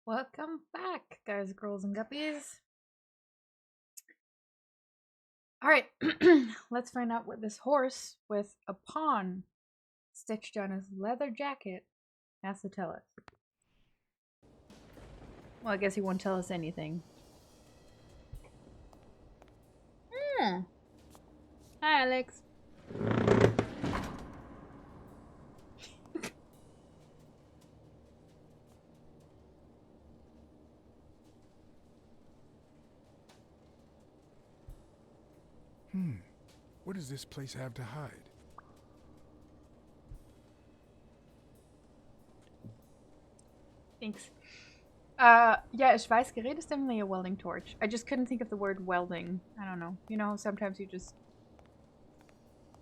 Welcome back, guys, girls, and guppies. Alright, let's find out what this horse with a pawn stitched on his leather jacket has to tell us. Well, I guess he won't tell us anything. Hi, Alex. What does this place have to hide? Thanks. Yeah, ich weiß, Gerät is definitely a welding torch. I just couldn't think of the word welding. I don't know. You know, sometimes you just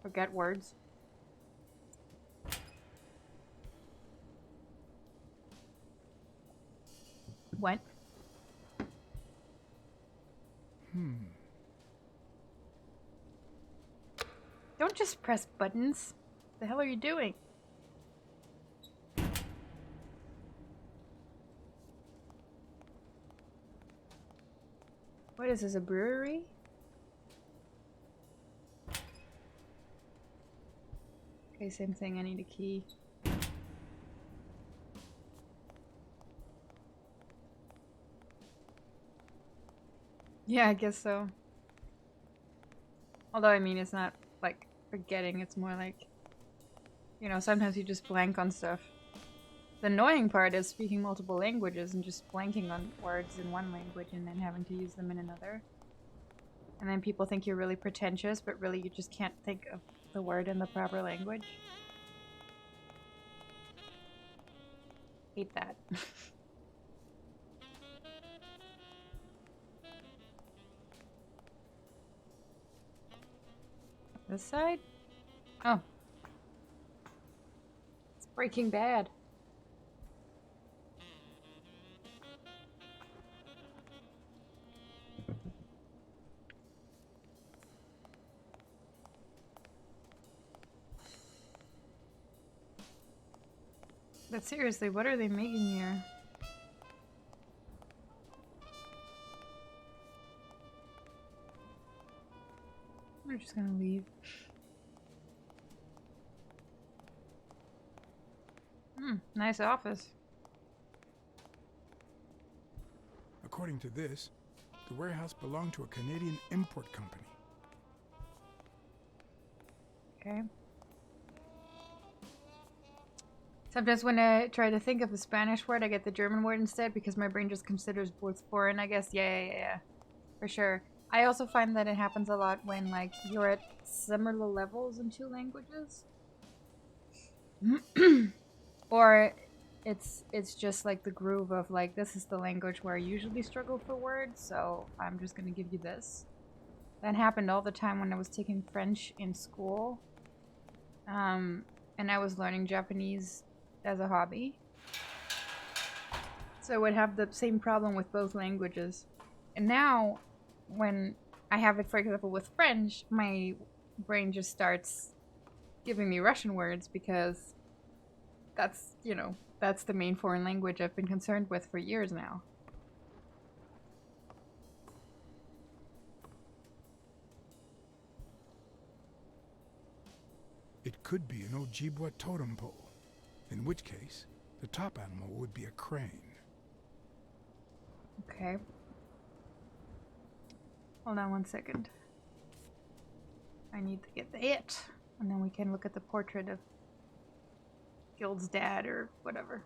forget words. What? Don't just press buttons. What the hell are you doing? What is this, a brewery? Okay, same thing, I need a key. Yeah, I guess so. Although, I mean, it's not like forgetting, it's more like, you know, sometimes you just blank on stuff. The annoying part is speaking multiple languages and just blanking on words in one language and then having to use them in another. And then people think you're really pretentious, but really you just can't think of the word in the proper language. Hate that. This side? Oh. It's Breaking Bad. But seriously, what are they making here? We're just gonna leave. Nice office. According to this, the warehouse belonged to a Canadian import company. Okay. Sometimes when I try to think of a Spanish word, I get the German word instead because my brain just considers both foreign, I guess. Yeah. For sure. I also find that it happens a lot when, like, you're at similar levels in two languages. Or it's just like the groove of, like, this is the language where I usually struggle for words, so I'm just gonna give you this. That happened all the time when I was taking French in school. And I was learning Japanese as a hobby. So I would have the same problem with both languages. And now, when I have it, for example, with French, my brain just starts giving me Russian words because that's, you know, that's the main foreign language I've been concerned with for years now. It could be an Ojibwa totem pole, in which case, the top animal would be a crane. Okay. Hold on one second. I need to get the it, and then we can look at the portrait of Gild's dad or whatever.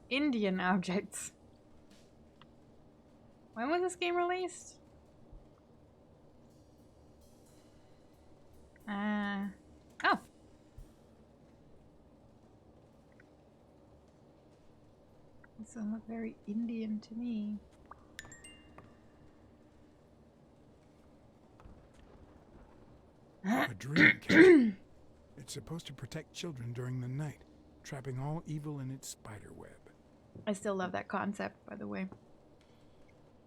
Indian objects. When was this game released? Oh. This doesn't look very Indian to me. A dream catcher. It's supposed to protect children during the night, trapping all evil in its spider web. I still love that concept, by the way.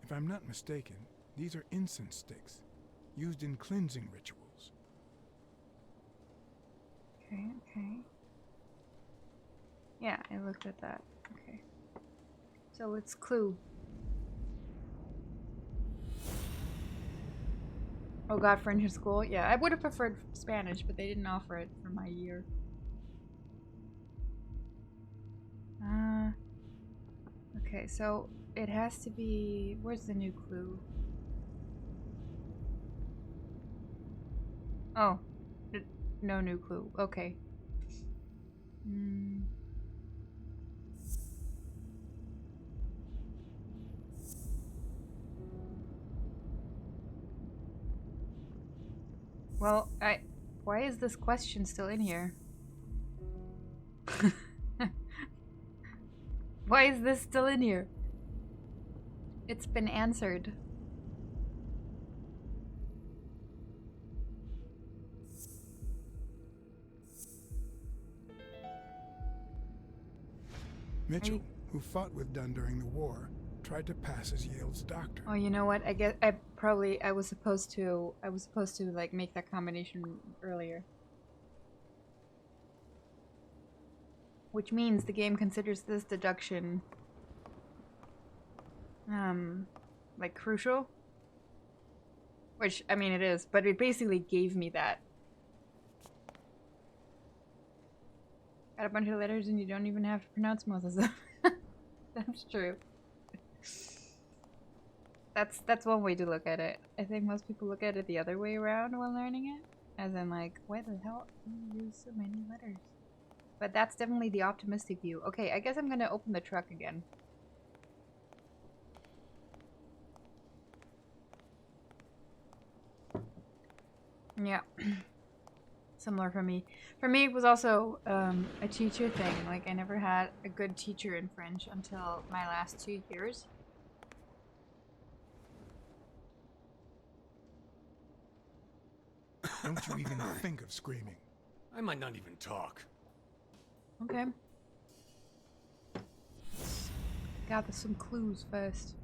If I'm not mistaken, These are incense sticks, used in cleansing rituals. Okay, okay. Yeah, I looked at that. Okay. So it's clue. Oh god, French in school? Yeah, I would have preferred Spanish, but they didn't offer it for my year. Okay, so it has to be... Where's the new clue? Oh. No new clue. Okay. Well, why is this question still in here? Why is this still in here? It's been answered. Mitchell, who fought with Dunn during the war, tried to pass as Yale's doctor. Oh, you know what? I guess I was supposed to like make that combination earlier. Which means the game considers this deduction like crucial. Which, I mean, it is, but it basically gave me that. Got a bunch of letters and you don't even have to pronounce most of them. That's true. That's one way to look at it. I think most people look at it the other way around when learning it. As in like, why the hell do you use so many letters? But that's definitely the optimistic view. Okay, I guess I'm gonna open the truck again. Yeah. Similar for me. For me, it was also a teacher thing. Like, I never had a good teacher in French until my last 2 years. Don't you even think of screaming. I might not even talk. Okay. Gather some clues first.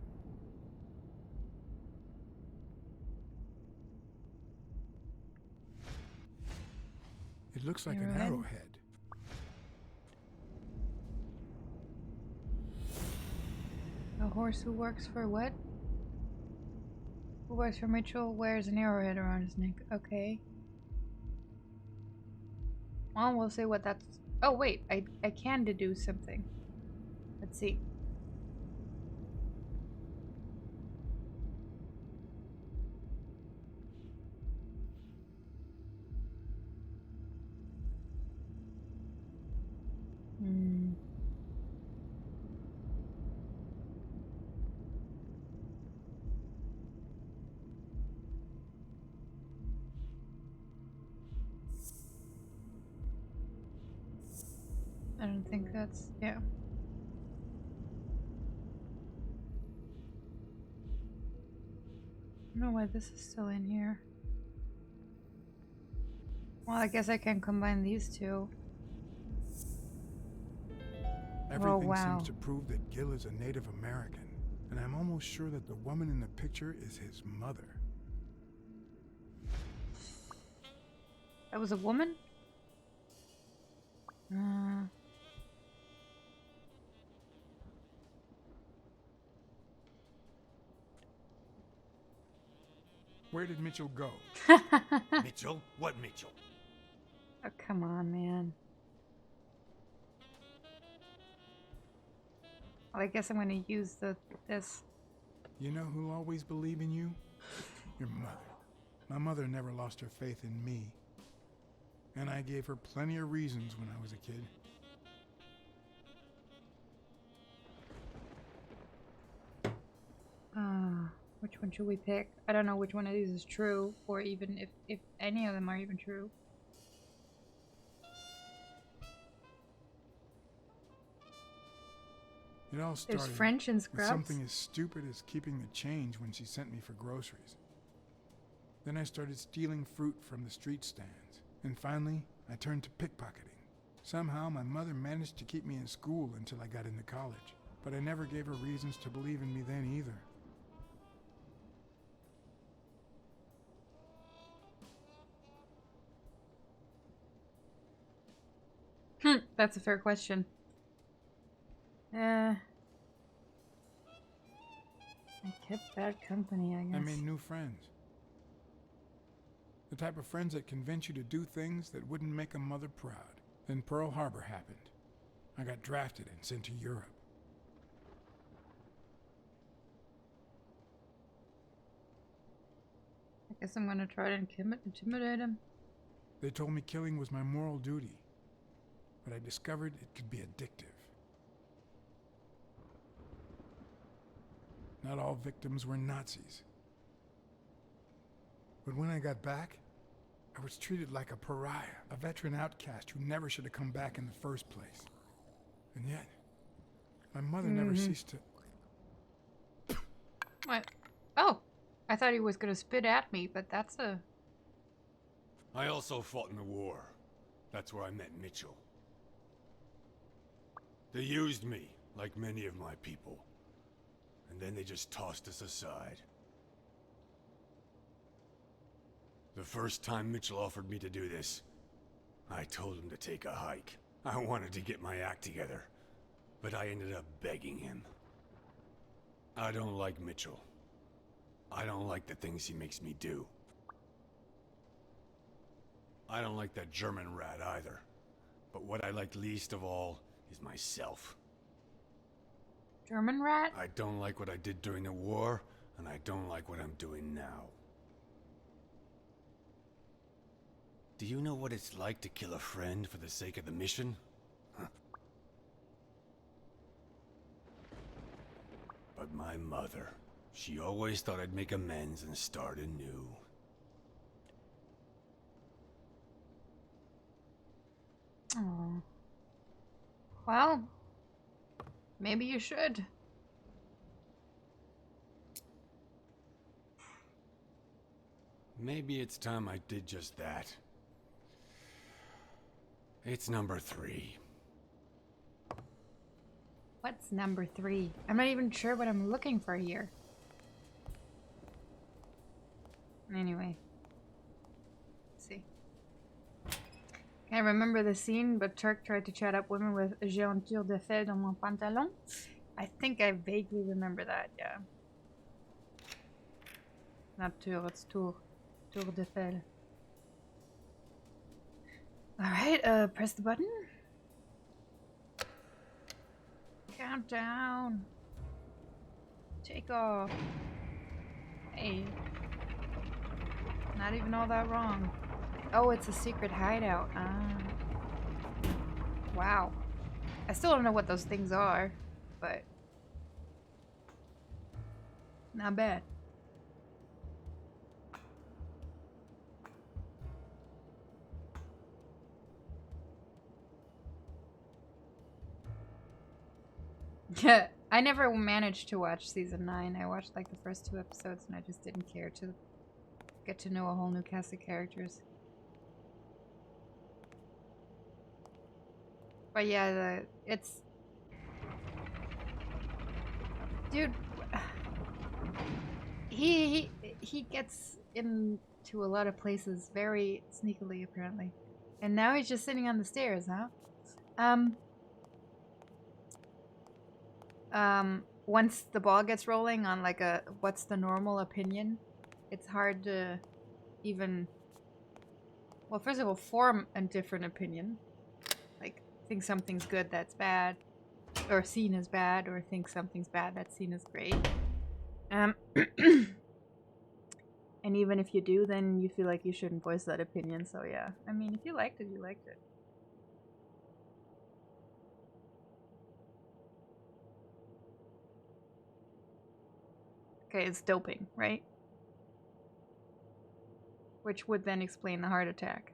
It looks like Arrowhead? an arrowhead. A horse who works for what? Who works for Mitchell wears an arrowhead around his neck. Okay. Well, we'll see what that's... Oh, wait. I can deduce something. Let's see. I don't think that's... yeah. I don't know why this is still in here. Well, I guess I can combine these two. Everything wow. seems to prove that Gil is a Native American, and I'm almost sure that the woman in the picture is his mother. That was a woman? Where did Mitchell go? Mitchell? What Mitchell? Oh, come on, man. Well, I guess I'm gonna use this. You know who'll always believe in you? Your mother. My mother never lost her faith in me. And I gave her plenty of reasons when I was a kid. Which one should we pick? I don't know which one of these is true, or even if any of them are even true. It all started There's French and with Scrubs. something as stupid as keeping the change when she sent me for groceries. Then I started stealing fruit from the street stands. And finally, I turned to pickpocketing. Somehow, my mother managed to keep me in school until I got into college. But I never gave her reasons to believe in me then either. That's a fair question. I kept bad company, I guess. I made new friends. The type of friends that convince you to do things that wouldn't make a mother proud. Then Pearl Harbor happened. I got drafted and sent to Europe. I guess I'm gonna try to intimidate him. They told me killing was my moral duty, but I discovered it could be addictive. Not all victims were Nazis. But when I got back, I was treated like a pariah, a veteran outcast who never should have come back in the first place. And yet, my mother never ceased to... What? Oh! I thought he was gonna spit at me, but that's a... I also fought in the war. That's where I met Mitchell. They used me, like many of my people. And then they just tossed us aside. The first time Mitchell offered me to do this, I told him to take a hike. I wanted to get my act together, but I ended up begging him. I don't like Mitchell. I don't like the things he makes me do. I don't like that German rat either. But what I like least of all is myself. German rat? I don't like what I did during the war, and I don't like what I'm doing now. Do you know what it's like to kill a friend for the sake of the mission? Huh. But my mother, she always thought I'd make amends and start anew. Oh. Well, maybe you should. Maybe it's time I did just that. It's number 3. What's number 3? I'm not even sure what I'm looking for here. Anyway. Let's see. Can't remember the scene, but Turk tried to chat up women with "J'ai un tour de fil dans mon pantalon." I think I vaguely remember that, yeah. Not tour, it's tour. Tour de fil. Alright, press the button. Countdown. Take off. Hey. Not even all that wrong. Oh, it's a secret hideout. Ah. Wow. I still don't know what those things are, but not bad. Yeah, I never managed to watch season 9. I watched like the first 2 episodes and I just didn't care to get to know a whole new cast of characters. But yeah, it's... Dude, he gets into a lot of places very sneakily, apparently. And now he's just sitting on the stairs, huh? Once the ball gets rolling on like a what's the normal opinion, it's hard to even, well, first of all, form a different opinion. Like, think something's good, that's bad. Or seen as bad, or think something's bad, that's seen as great. And even if you do, then you feel like you shouldn't voice that opinion, so yeah. I mean, if you liked it, you liked it. Okay, it's doping, right? Which would then explain the heart attack.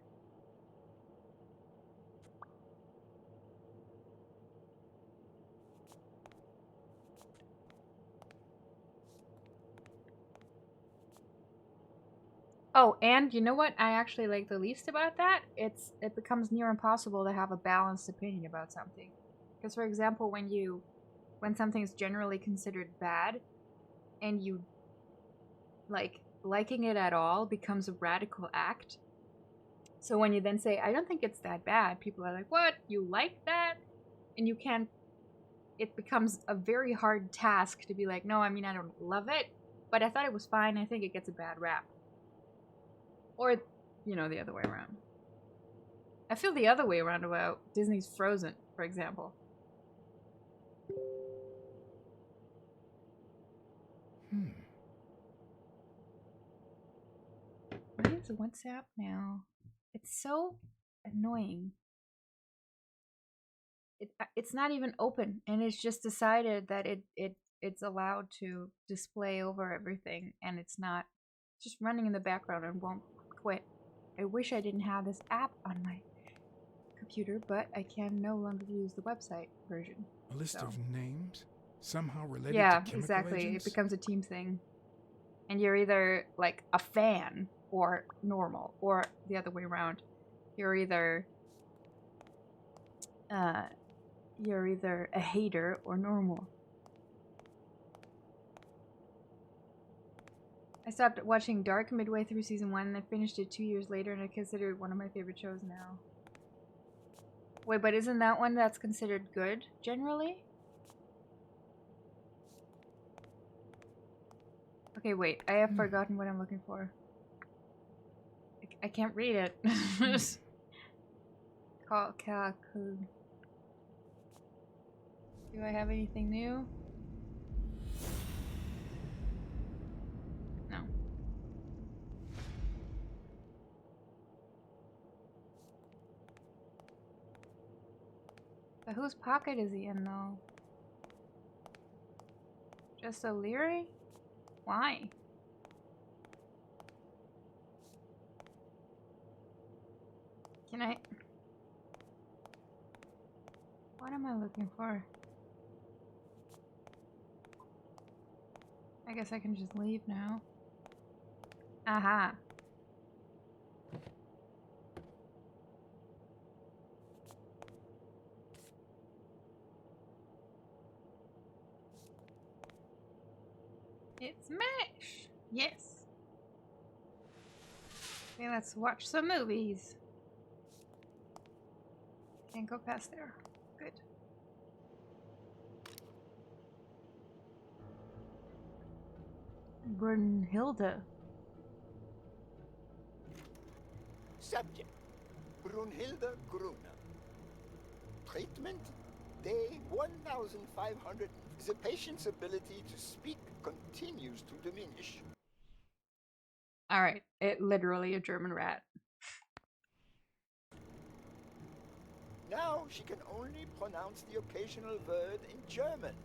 Oh, and you know what I actually like the least about that? It becomes near impossible to have a balanced opinion about something. Because for example, when something's generally considered bad, and you like liking it at all becomes a radical act. So when you then say, I don't think it's that bad, people are like, what? You like that? And you can't, it becomes a very hard task to be like, no, I mean, I don't love it, but I thought it was fine. I think it gets a bad rap. Or, you know, the other way around. I feel the other way around about Disney's Frozen, for example. Why is WhatsApp now? It's so annoying. It's not even open, and it's just decided that it's allowed to display over everything, and it's not just running in the background and won't quit. I wish I didn't have this app on my computer, but I can no longer use the website version. A list of names somehow related Yeah, to chemical exactly. agents? It becomes a team thing, and you're either like a fan or normal, or the other way around. You're either a hater or normal. I stopped watching Dark midway through season 1 and I finished it 2 years later, and I consider it one of my favorite shows now. Wait, but isn't that one that's considered good, generally? Okay, wait, I have forgotten what I'm looking for. I can't read it. Do I have anything new? No. But whose pocket is he in, though? Just O'Leary? Why? Can I... What am I looking for? I guess I can just leave now. Aha. It's MASH! Yes. Okay, let's watch some movies. Can't go past there. Good. Brunhilde. Subject: Brunhilde Gruner. Treatment: Day 1500. The patient's ability to speak continues to diminish. Alright, it literally a German rat. Now she can only pronounce the occasional word in German.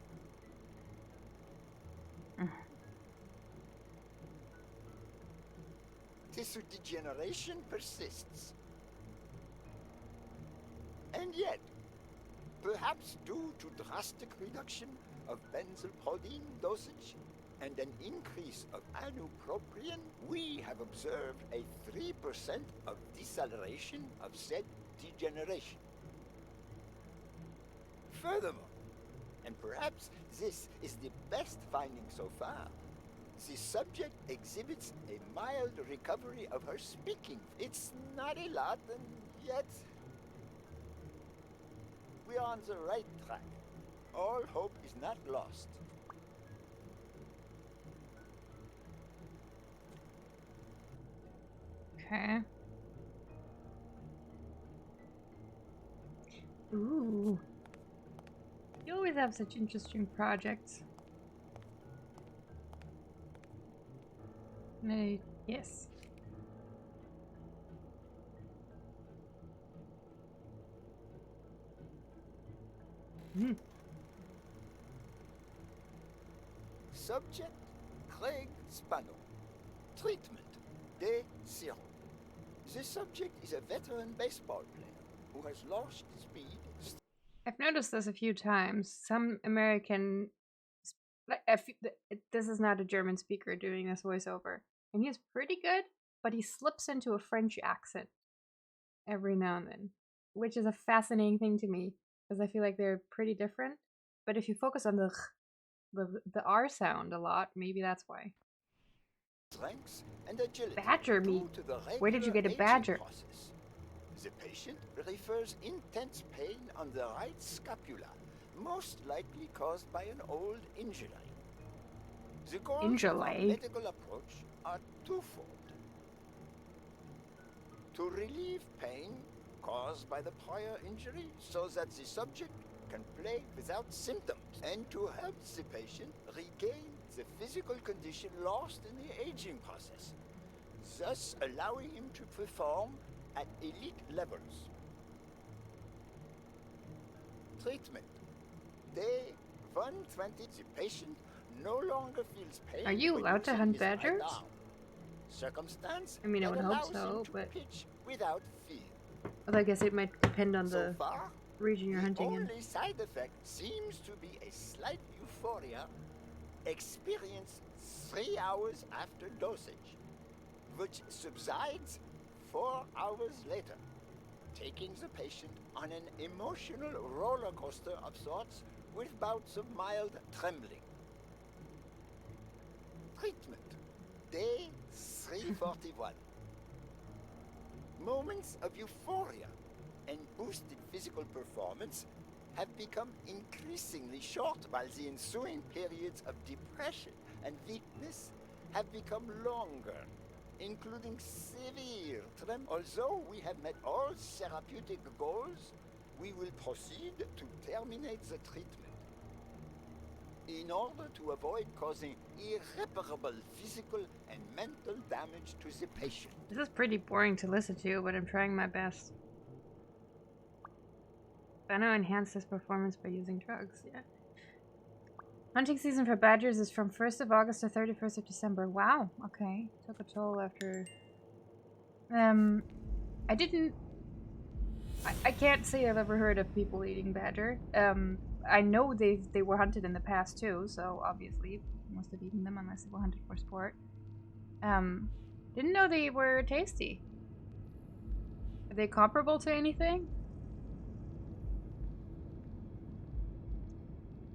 Tissue degeneration persists. And yet, perhaps due to drastic reduction of benzylproline dosage and an increase of anupropion, we have observed a 3% of deceleration of said degeneration. Furthermore, and perhaps this is the best finding so far, the subject exhibits a mild recovery of her speaking. It's not a lot, and yet we are on the right track. All hope is not lost. Okay. Ooh. You always have such interesting projects. Yes. Subject: Craig Spano. Treatment: Day 0. The subject is a veteran baseball player who has lost speed. I've noticed this a few times. Some American, this is not a German speaker doing this voiceover, and he's pretty good, but he slips into a French accent every now and then, which is a fascinating thing to me because I feel like they're pretty different. But if you focus on the R sound a lot, maybe that's why. Strengths and agility Badger meat. due to the Where did you regular get a aging badger? process. The patient refers intense pain on the right scapula, most likely caused by an old injury. The goals of our Injury? medical approach are twofold. To relieve pain caused by the prior injury so that the subject can play without symptoms, and to help the patient regain the physical condition lost in the aging process, thus allowing him to perform at elite levels. Treatment. Day 120, the patient no longer feels pain. Are you when allowed to using hunt his right badgers? arm. Circumstance I mean, I that would hope allows so, him to but pitch without fear. although I guess it might depend on So the far, region you're the hunting in. only side effect seems to be a slight euphoria experienced 3 hours after dosage, which subsides 4 hours later, taking the patient on an emotional roller coaster of sorts with bouts of mild trembling. Treatment. Day 341. Moments of euphoria and boosted physical performance have become increasingly short, while the ensuing periods of depression and weakness have become longer, including severe tremor. Although we have met all therapeutic goals, we will proceed to terminate the treatment in order to avoid causing irreparable physical and mental damage to the patient. This is pretty boring to listen to, but I'm trying my best. I know enhance this performance by using drugs, yeah. Hunting season for badgers is from 1st of August to 31st of December. Wow, okay. Took a toll after... I didn't... I can't say I've ever heard of people eating badger. I know they were hunted in the past too, so obviously must have eaten them unless they were hunted for sport. Didn't know they were tasty. Are they comparable to anything?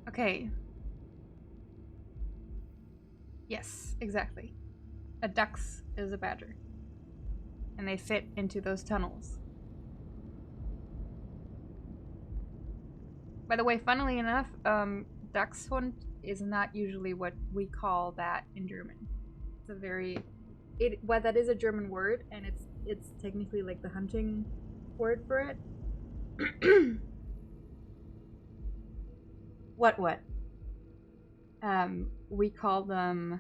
Okay. Yes, exactly. A dux is a badger. And they fit into those tunnels. By the way, funnily enough, Dachshund is not usually what we call that in German. It's a very... Well, that is a German word, and it's technically like the hunting word for it. What? We call them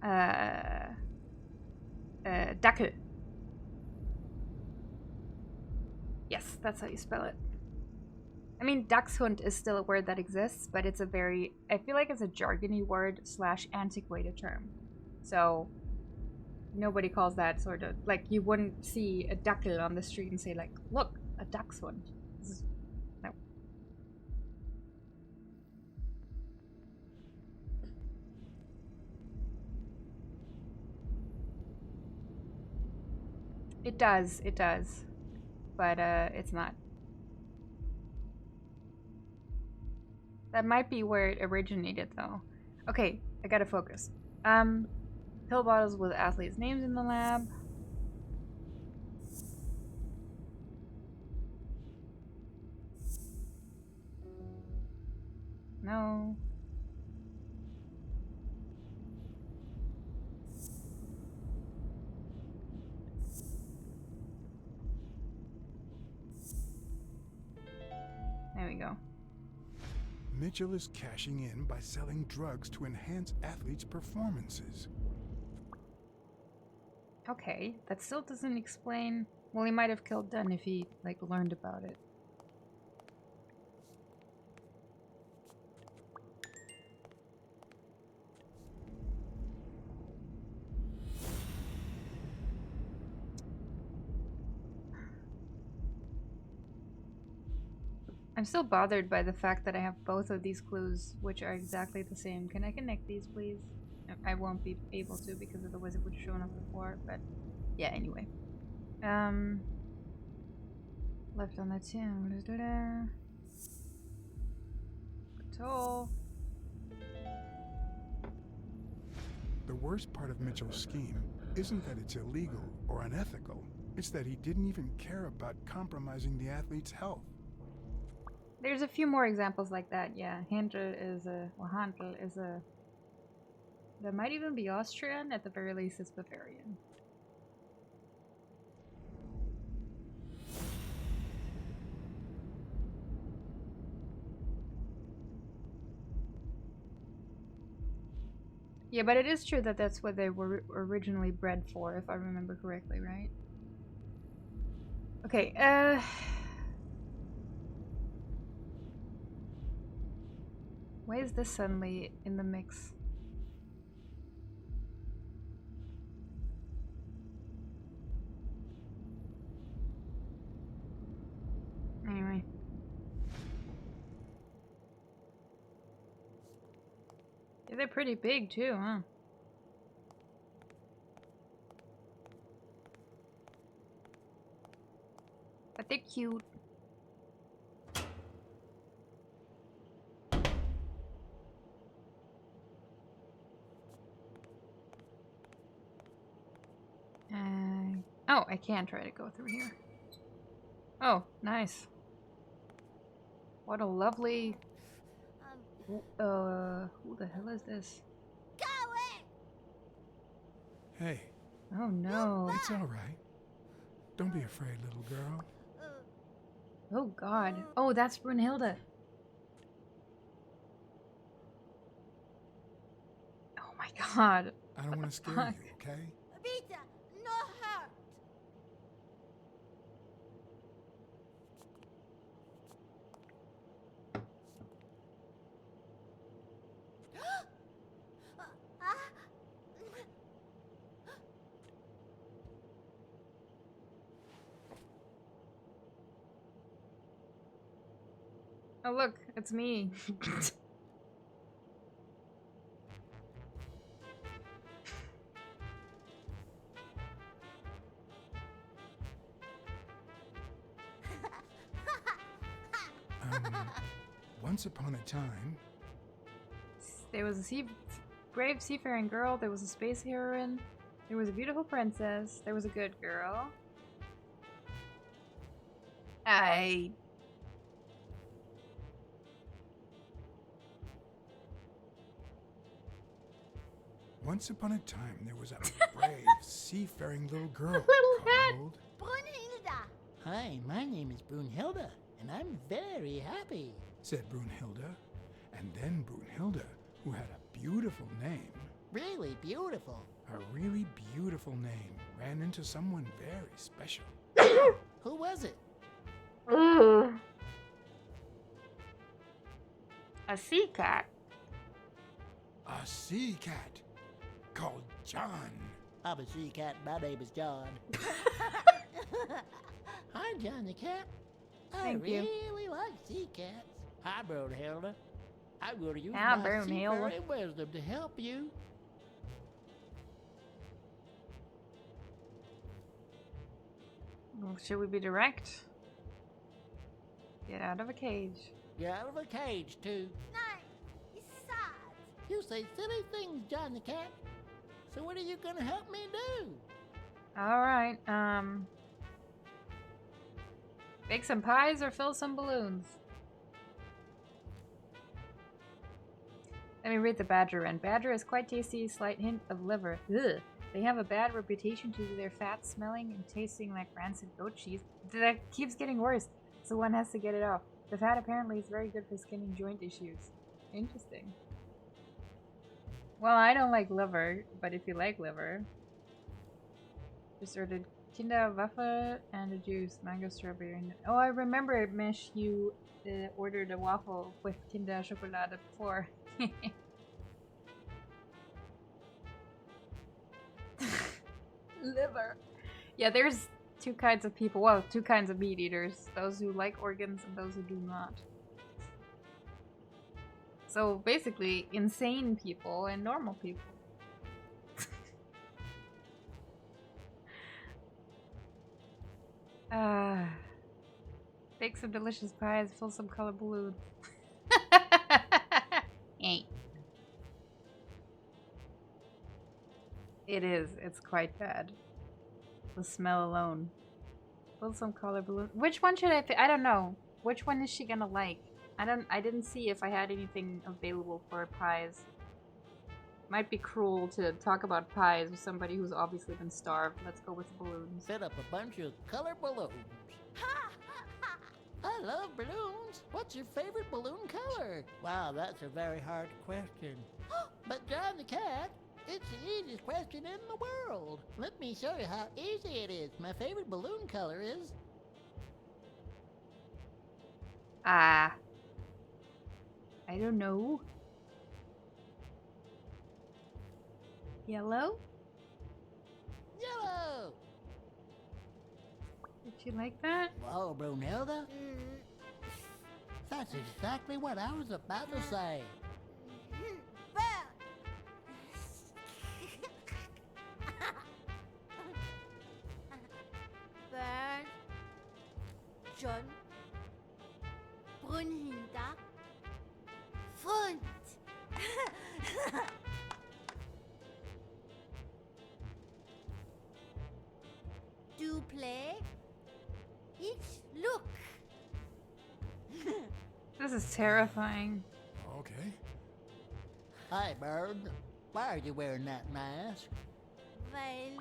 Dackel. Yes, that's how you spell it. I mean, Dachshund is still a word that exists, but it's a very... I feel like it's a jargony word / antiquated term. So, nobody calls that sort of... Like, you wouldn't see a Dackel on the street and say, like, look, a Dachshund. No. It does. But, it's not. That might be where it originated, though. Okay, I gotta focus. Pill bottles with athletes' names in the lab. No. There we go. Mitchell is cashing in by selling drugs to enhance athletes' performances. Okay, that still doesn't explain... Well, he might have killed Dunn if he, like, learned about it. I'm still bothered by the fact that I have both of these clues, which are exactly the same. Can I connect these, please? I won't be able to because of the wizard would have shown up before, but... Yeah, anyway. Left on the team. Toll. The worst part of Mitchell's scheme isn't that it's illegal or unethical. It's that he didn't even care about compromising the athlete's health. There's a few more examples like that, yeah. Handel is a... Well, Handel is a... That might even be Austrian, at the very least it's Bavarian. Yeah, but it is true that that's what they were originally bred for, if I remember correctly, right? Okay, why is this suddenly in the mix? Anyway. Yeah, they're pretty big too, huh? But they're cute. Oh, I can try to go through here. Oh, nice. What a lovely... who the hell is this? Hey, Oh no. it's all right. Don't be afraid, little girl. Oh god. Oh, that's Brunhilde. Oh my god. I don't want to scare fuck? you, okay? Vita, no hurt. Oh look, it's me. Once upon a time, There was a brave seafaring girl, there was a space heroine, there was a beautiful princess, there was a good girl. once upon a time, there was a brave, seafaring little girl Little head. called... Brunhilda. Hi, my name is Brunhilde, and I'm very happy. said Brunhilde. And then Brunhilde, who had a beautiful name, Really beautiful. a really beautiful name, ran into someone very special. Who was it? A sea cat. A sea cat called John. I'm a sea cat. My name is John. Hi, John the cat. I Thank you. really like sea cats. Hi, Brunhilde. I'm going to use Hi, my Brunhilde. seafaring wisdom to help you. Should we be direct? Get out of a cage. You're out of a cage, too. Nein, it's sad. You say silly things, John the cat. So what are you going to help me do? Alright, bake some pies or fill some balloons? Let me read the badger in. Badger is quite tasty, slight hint of liver. Ugh. They have a bad reputation due to their fat smelling and tasting like rancid goat cheese. That keeps getting worse, so one has to get it off. The fat apparently is very good for skin and joint issues. Interesting. Well, I don't like liver, but if you like liver... Just ordered Kinderwaffel and a juice, mango strawberry. And oh, I remember, Mish, you ordered a waffle with Kinder Schokolade before. Liver. Yeah, there's two kinds of people. Well, two kinds of meat eaters. Those who like organs and those who do not. So basically, insane people and normal people. Bake some delicious pies, fill some color balloons. Hey. It is. It's quite bad. The smell alone. Build some color balloons. Which one should I pick? I don't know. Which one is she gonna like? I didn't see if I had anything available for pies. Might be cruel to talk about pies with somebody who's obviously been starved. Let's go with balloons. Set up a bunch of color balloons. I love balloons. What's your favorite balloon color? Wow, that's a very hard question. But John the Cat, it's the easiest question in the world. Let me show you how easy it is. My favorite balloon color is... I don't know. Yellow? yellow. Did you like that? Whoa, Brunhilde? That's exactly what I was about to say. Well. Burn. John. Brunhilda. Fund. Do play. Each look. This is terrifying. Okay. Hi, Bird. Why are you wearing that mask? Weil.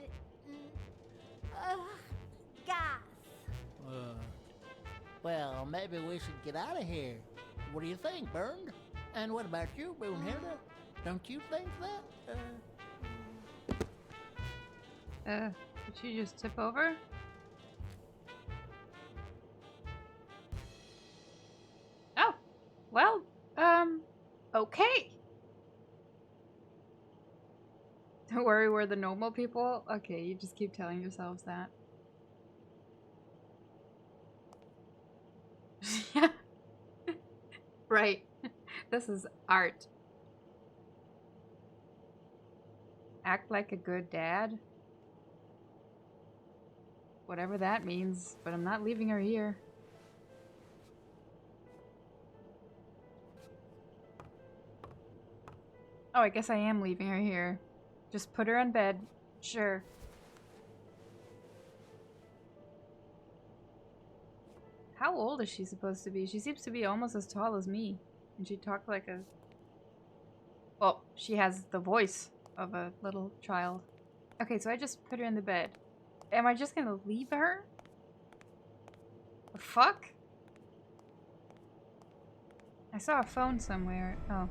Gas. Well, maybe we should get out of here. What do you think, Bird? And what about you, Brunhilde? Don't you think that? Did she just tip over? Oh, well, okay. Don't worry, we're the normal people. Okay, you just keep telling yourselves that. Yeah. Right. This is art. Act like a good dad. Whatever that means, but I'm not leaving her here. Oh, I guess I am leaving her here. Just put her in bed. Sure. How old is she supposed to be? She seems to be almost as tall as me. And she talked like a... Well, she has the voice of a little child. Okay, so I just put her in the bed. Am I just gonna leave her? The fuck? I saw a phone somewhere. Oh.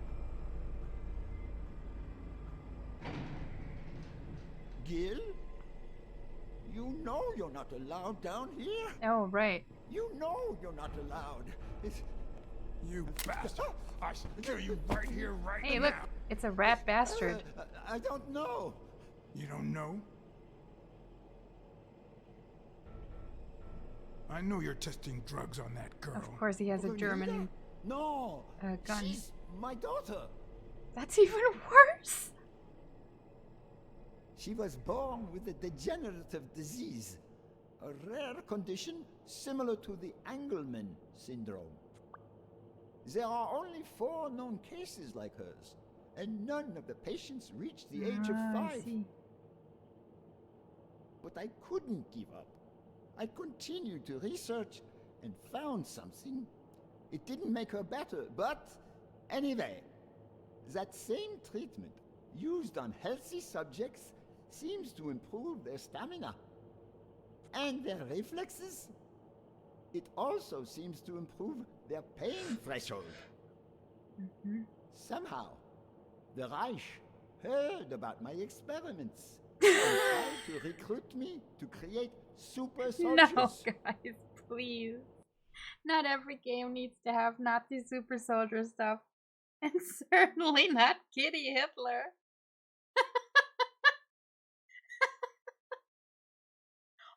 Gil? You know you're not allowed down here. Oh, right. You know you're not allowed. It's... You bastard! I should kill you right here, right Hey, now. look. It's a rat bastard. I don't know. You don't know? I know you're testing drugs on that girl. Of course he has a German No. gun. She's my daughter. That's even worse! She was born with a degenerative disease, a rare condition similar to the Engelmann syndrome. There are only 4 known cases like hers, and none of the patients reach the age of 5. I see. But I couldn't give up. I continued to research and found something. It didn't make her better, but anyway, that same treatment used on healthy subjects seems to improve their stamina and their reflexes. It also seems to improve their pain threshold. Somehow, the Reich heard about my experiments and tried to recruit me to create super soldiers. No, guys, please. Not every game needs to have Nazi super soldier stuff. And certainly not Kitty Hitler.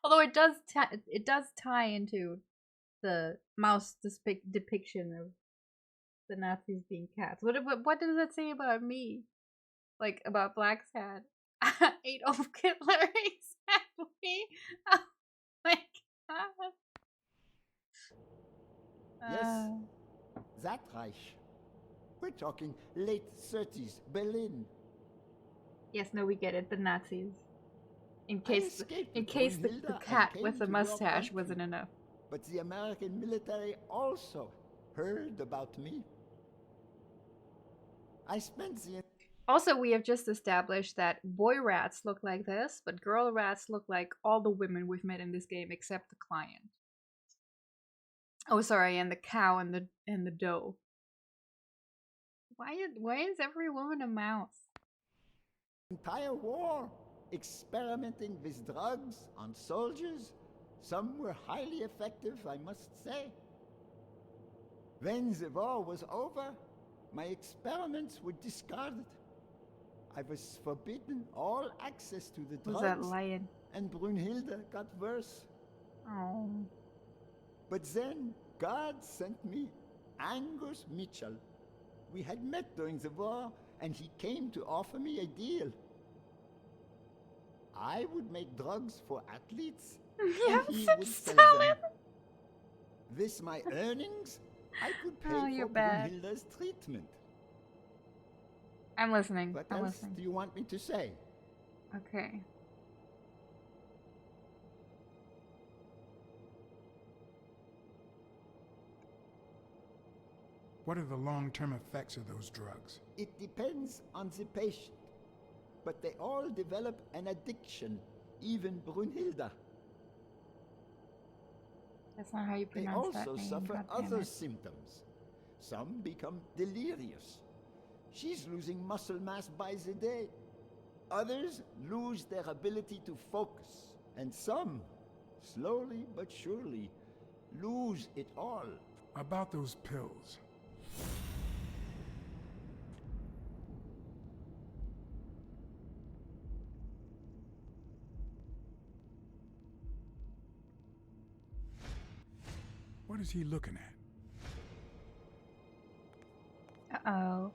Although it does tie into the mouse depiction of the Nazis being cats. What does that say about me? Like about Blacksad? Adolf Hitler, exactly. Oh my god. Yes, that Reich. We're talking late 30s Berlin. Yes, no, we get it. The Nazis. In I case escaped in with case the Brunhilde and cat came with the to your mustache country. wasn't enough. But the American military also heard about me. I spent the Also, we have just established that boy rats look like this, but girl rats look like all the women we've met in this game except the client. Oh, sorry, and the cow and the doe. Why is every woman a mouse? entire war, experimenting with drugs on soldiers. Some were highly effective, I must say. When the war was over, my experiments were discarded. I was forbidden all access to the Who's that drugs, lion? and Brunhilde got worse. Oh. But then God sent me Angus Mitchell. We had met during the war, and he came to offer me a deal. I would make drugs for athletes, and he would sell them. With my earnings, I could pay Oh, for you're bad. Brunhilde's treatment. I'm listening. What I'm else listening. do you want me to say? Okay. What are the long-term effects of those drugs? It depends on the patient. But they all develop an addiction, even Brunhilde. That's not how you They pronounce that also name. suffer God damn other it. symptoms. Some become delirious. She's losing muscle mass by the day. Others lose their ability to focus. And some, slowly but surely, lose it all. About those pills. What is he looking at? Uh-oh.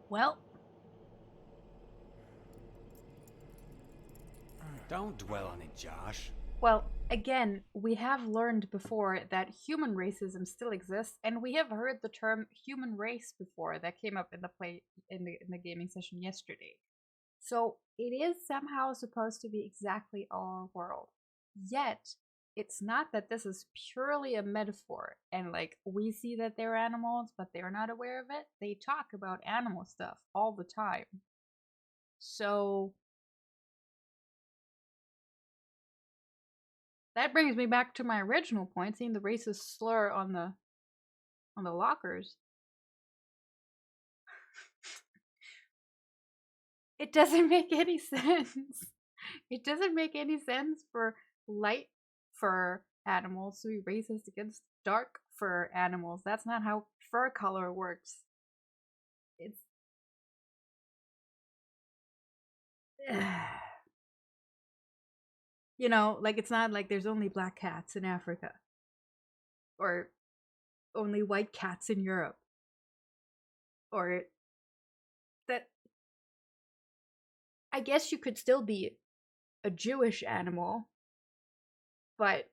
Well, Don't dwell on it, Josh. again, we have learned before that human racism still exists, and we have heard the term human race before that came up in the gaming session yesterday. So it is somehow supposed to be exactly our world. Yet, it's not that this is purely a metaphor, and like we see that they're animals, but they're not aware of it. They talk about animal stuff all the time. So that brings me back to my original point, seeing the racist slur on the lockers. It doesn't make any sense. It doesn't make any sense for light fur animals to be racist against dark fur animals. That's not how fur color works. It's you know, like it's not like there's only black cats in Africa or only white cats in Europe or that. I guess you could still be a Jewish animal, but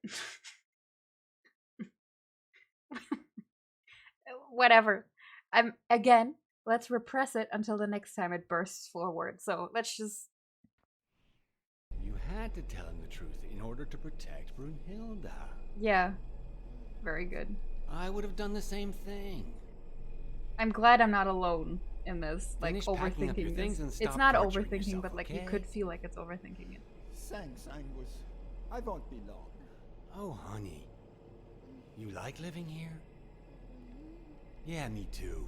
whatever. Again, let's repress it until the next time it bursts forward. So let's just. You had to tell him the truth in order to protect Brunhilde. Yeah. Very good. I would have done the same thing. I'm glad I'm not alone in this, like Finish packing up your overthinking things this. and stop It's not torturing overthinking, yourself, but like you okay? could feel like it's overthinking it. Thanks, Angus. I won't be long. Oh, honey. You like living here? Yeah, me too.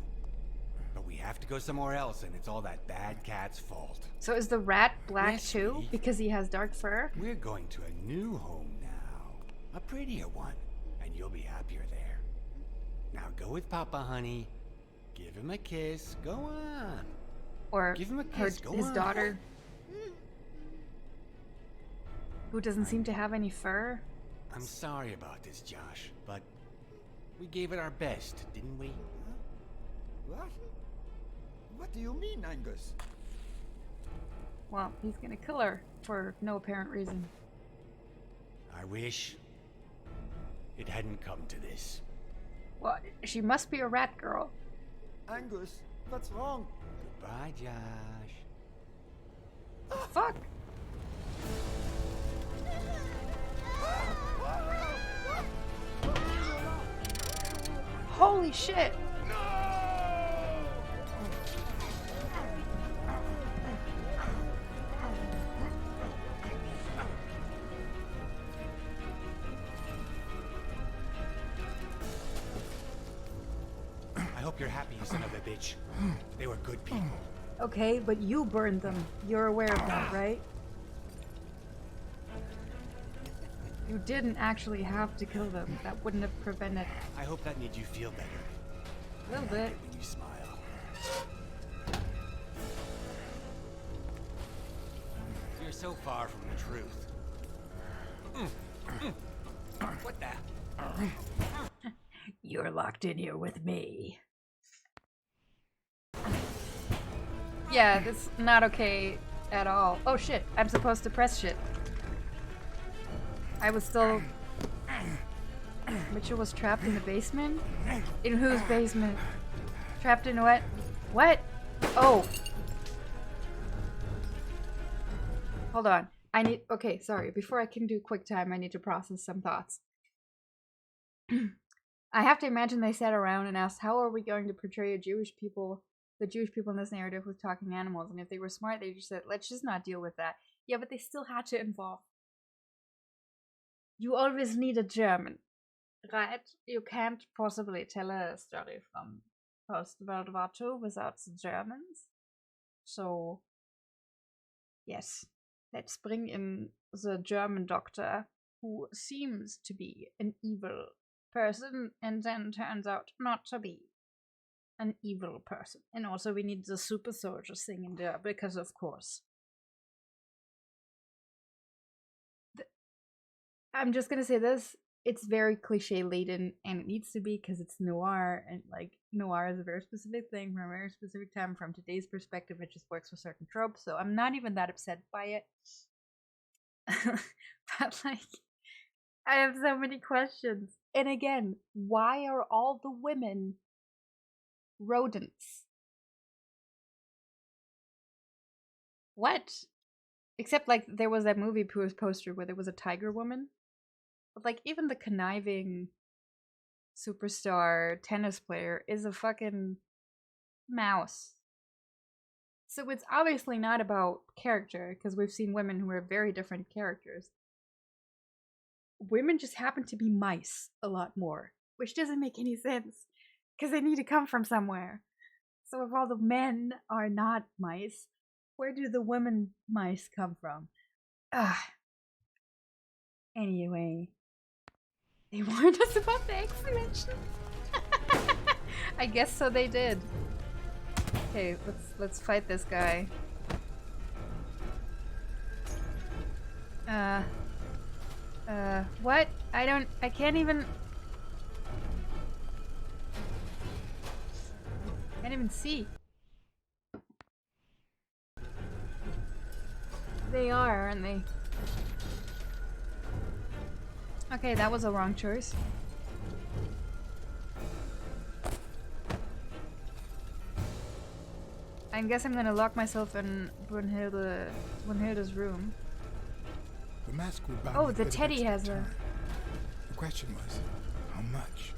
But we have to go somewhere else, and it's all that bad cat's fault. So is the rat black Yes, too sweetie. because he has dark fur? We're going to a new home now. A prettier one, and you'll be happier there. Now go with Papa, honey. Give him a kiss. Go on. Or Give him a kiss. Go his on. daughter, who doesn't seem to have any fur? I'm sorry about this, Josh, but we gave it our best, didn't we? What? What do you mean, Angus? Well, he's gonna kill her for no apparent reason. I wish it hadn't come to this. Well, she must be a rat girl. Angus, What's wrong? Goodbye, Josh. Fuck! Holy shit! I hope you're happy, you son of a bitch. They were good people. Okay, but you burned them. You're aware of that, right? You didn't actually have to kill them. That wouldn't have prevented I hope that made you feel better. a little bit. When you smile. You're so far from the truth. What the? You're locked in here with me. Yeah, that's not okay at all. Oh shit, I'm supposed to press shit. I was still... Mitchell was trapped in the basement? In whose basement? Trapped in what? What? Oh. Hold on. I need... Okay, sorry. Before I can do quick time, I need to process some thoughts. I have to imagine they sat around and asked, how are we going to portray the Jewish people in this narrative with talking animals? And if they were smart, they just said, let's just not deal with that. Yeah, but they still had to involve. You always need a German, right? You can't possibly tell a story from post-World War II without the Germans. So, yes, let's bring in the German doctor who seems to be an evil person and then turns out not to be an evil person. And also we need the super soldier thing in there because of course. I'm just gonna say this, it's very cliche laden and it needs to be because it's noir, and like noir is a very specific thing from a very specific time. From today's perspective, it just works for certain tropes, so I'm not even that upset by it. But like, I have so many questions. And again, why are all the women rodents? What? Except like there was that movie poster where there was a tiger woman. But like even the conniving superstar tennis player is a fucking mouse. So it's obviously not about character, because we've seen women who are very different characters. Women just happen to be mice a lot more, which doesn't make any sense, because they need to come from somewhere. So if all the men are not mice, where do the women mice come from? Anyway, they warned us about the X-Dimension. I guess so they did. Okay, let's fight this guy. What? I can't even see. They are, aren't they? Okay, that was a wrong choice. I guess I'm gonna lock myself in Brunhilde's room. The mask would buy Oh, me a the bit of teddy extra has a... time. The question was, how much?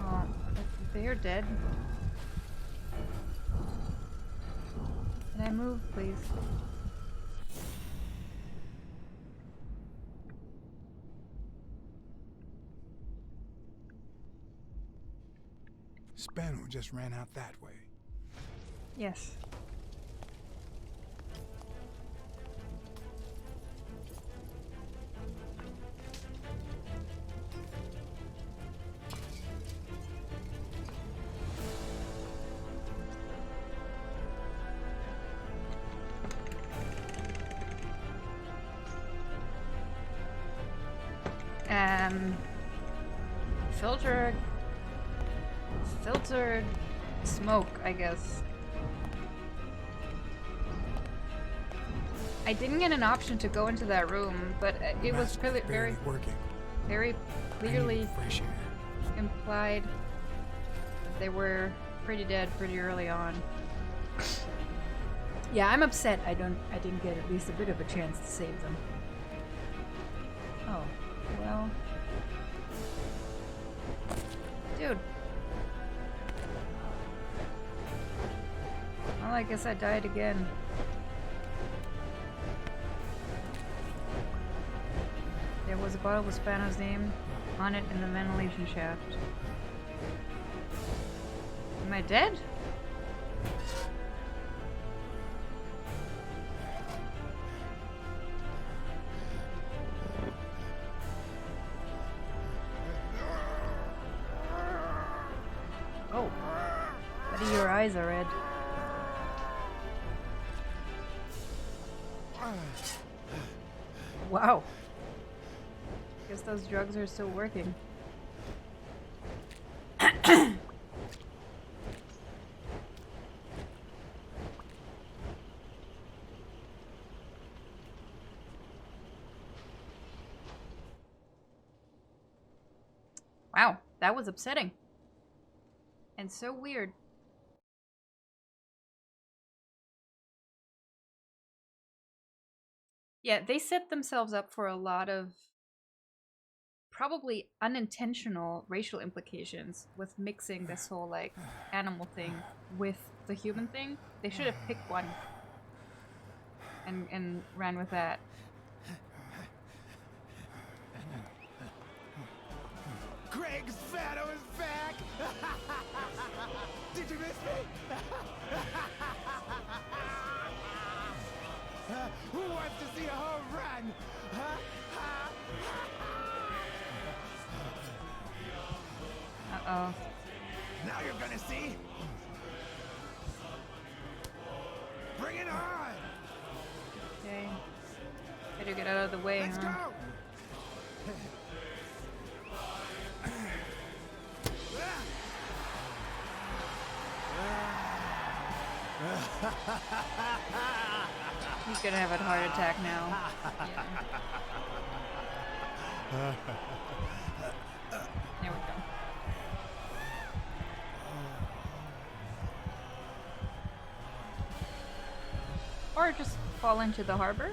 Oh, they're dead. Can I move, please? Spano just ran out that way. Yes. Filtered smoke, I guess. I didn't get an option to go into that room, but it was Mask very, is barely working. very I need clearly fresh air. implied that they were pretty dead pretty early on. Yeah, I'm upset I didn't get at least a bit of a chance to save them. Oh, well. Dude. Well, I guess I died again. There was a bottle with Spano's name on it in the ventilation shaft. Am I dead? Oh. Buddy, your eyes are red. Wow. Guess those drugs are still working. Wow, that was upsetting. And so weird. Yeah, they set themselves up for a lot of probably unintentional racial implications with mixing this whole like animal thing with the human thing. They should have picked one and ran with that. Greg's Fado is back! Did you miss me? Who wants to see a home run? Uh-oh. Now you're gonna see. Bring it on! Okay. Better get out of the way, Let's huh? go! He's gonna have a heart attack now. Yeah. There we go. Or just fall into the harbor.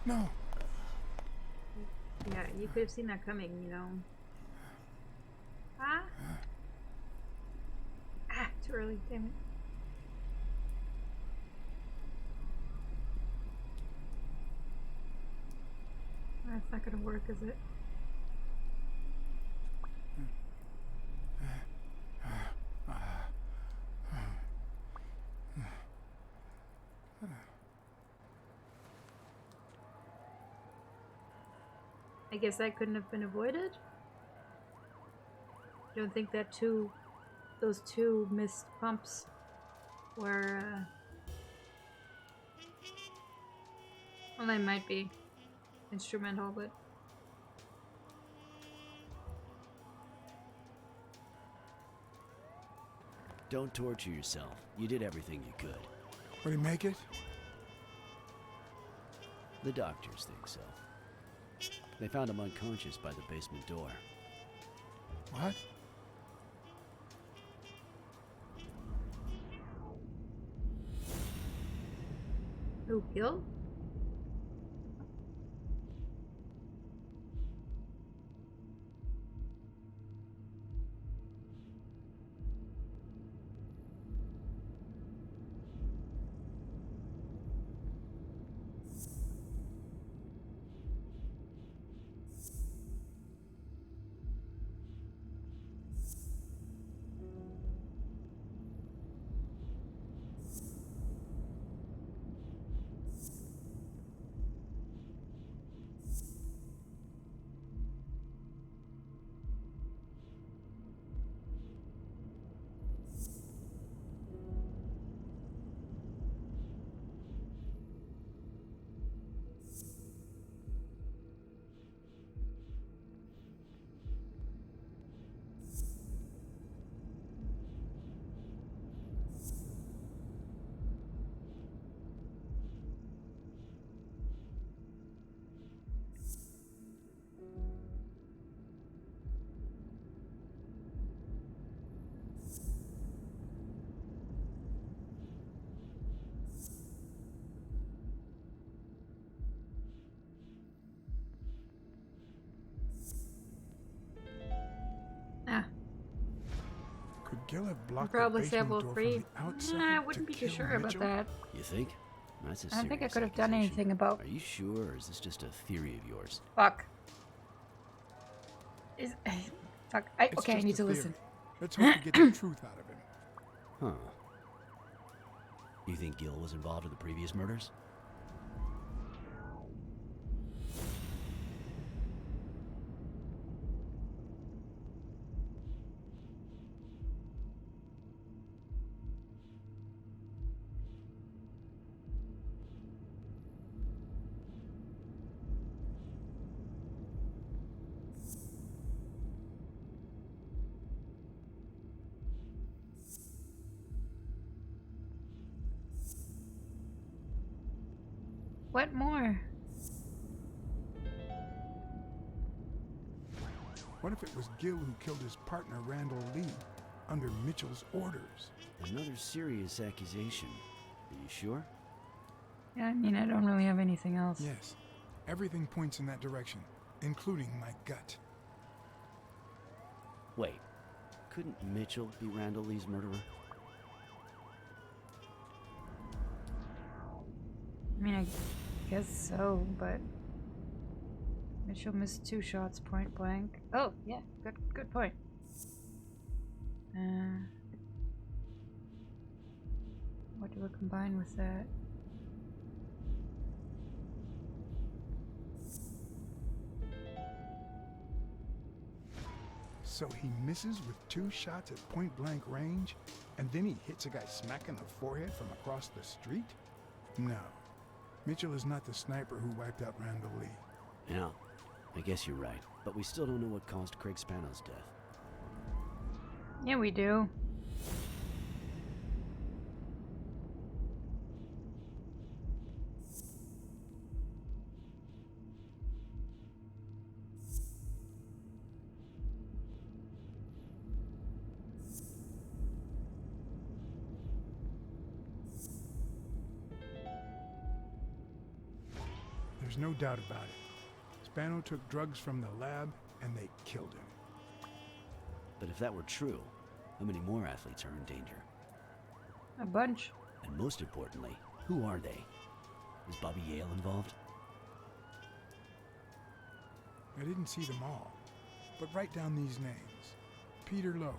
No. Yeah, you could have seen that coming, you know. Huh? Ah, too early, damn it. That's not gonna work, is it? I guess that couldn't have been avoided? Don't think that those two missed pumps were, well, they might be instrumental, but Don't torture yourself. You did everything you could. Will he make it? The doctors think so. They found him unconscious by the basement door. What? who killed? Gil have blocked the Probably basement sample door free. from the outside Nah, I to wouldn't be too kill sure Mitchell? about that. You think? That's a I don't think I serious could have done accusation. anything about. Are you sure, or is this just a theory of yours? Fuck. Is fuck. I, It's okay, I just need a to theory. listen. Let's hope to get the truth out of him. Huh. You think Gil was involved in the previous murders? What more? What if it was Gil who killed his partner Randall Lee under Mitchell's orders? Another serious accusation. Are you sure? Yeah, I mean, I don't really have anything else. Yes. Everything points in that direction, including my gut. Wait. Couldn't Mitchell be Randall Lee's murderer? I mean, I guess so, but Mitchell missed 2 shots point blank. Oh, yeah, good point. What do I combine with that? So he misses with 2 shots at point blank range, and then he hits a guy smack in the forehead from across the street? No. Mitchell is not the sniper who wiped out Randall Lee. Yeah, I guess you're right. But we still don't know what caused Craig Spano's death. Yeah, we do. There's no doubt about it. Spano took drugs from the lab, and they killed him. But if that were true, how many more athletes are in danger? A bunch. And most importantly, who are they? Is Bobby Yale involved? I didn't see them all, but write down these names. Peter Lowe,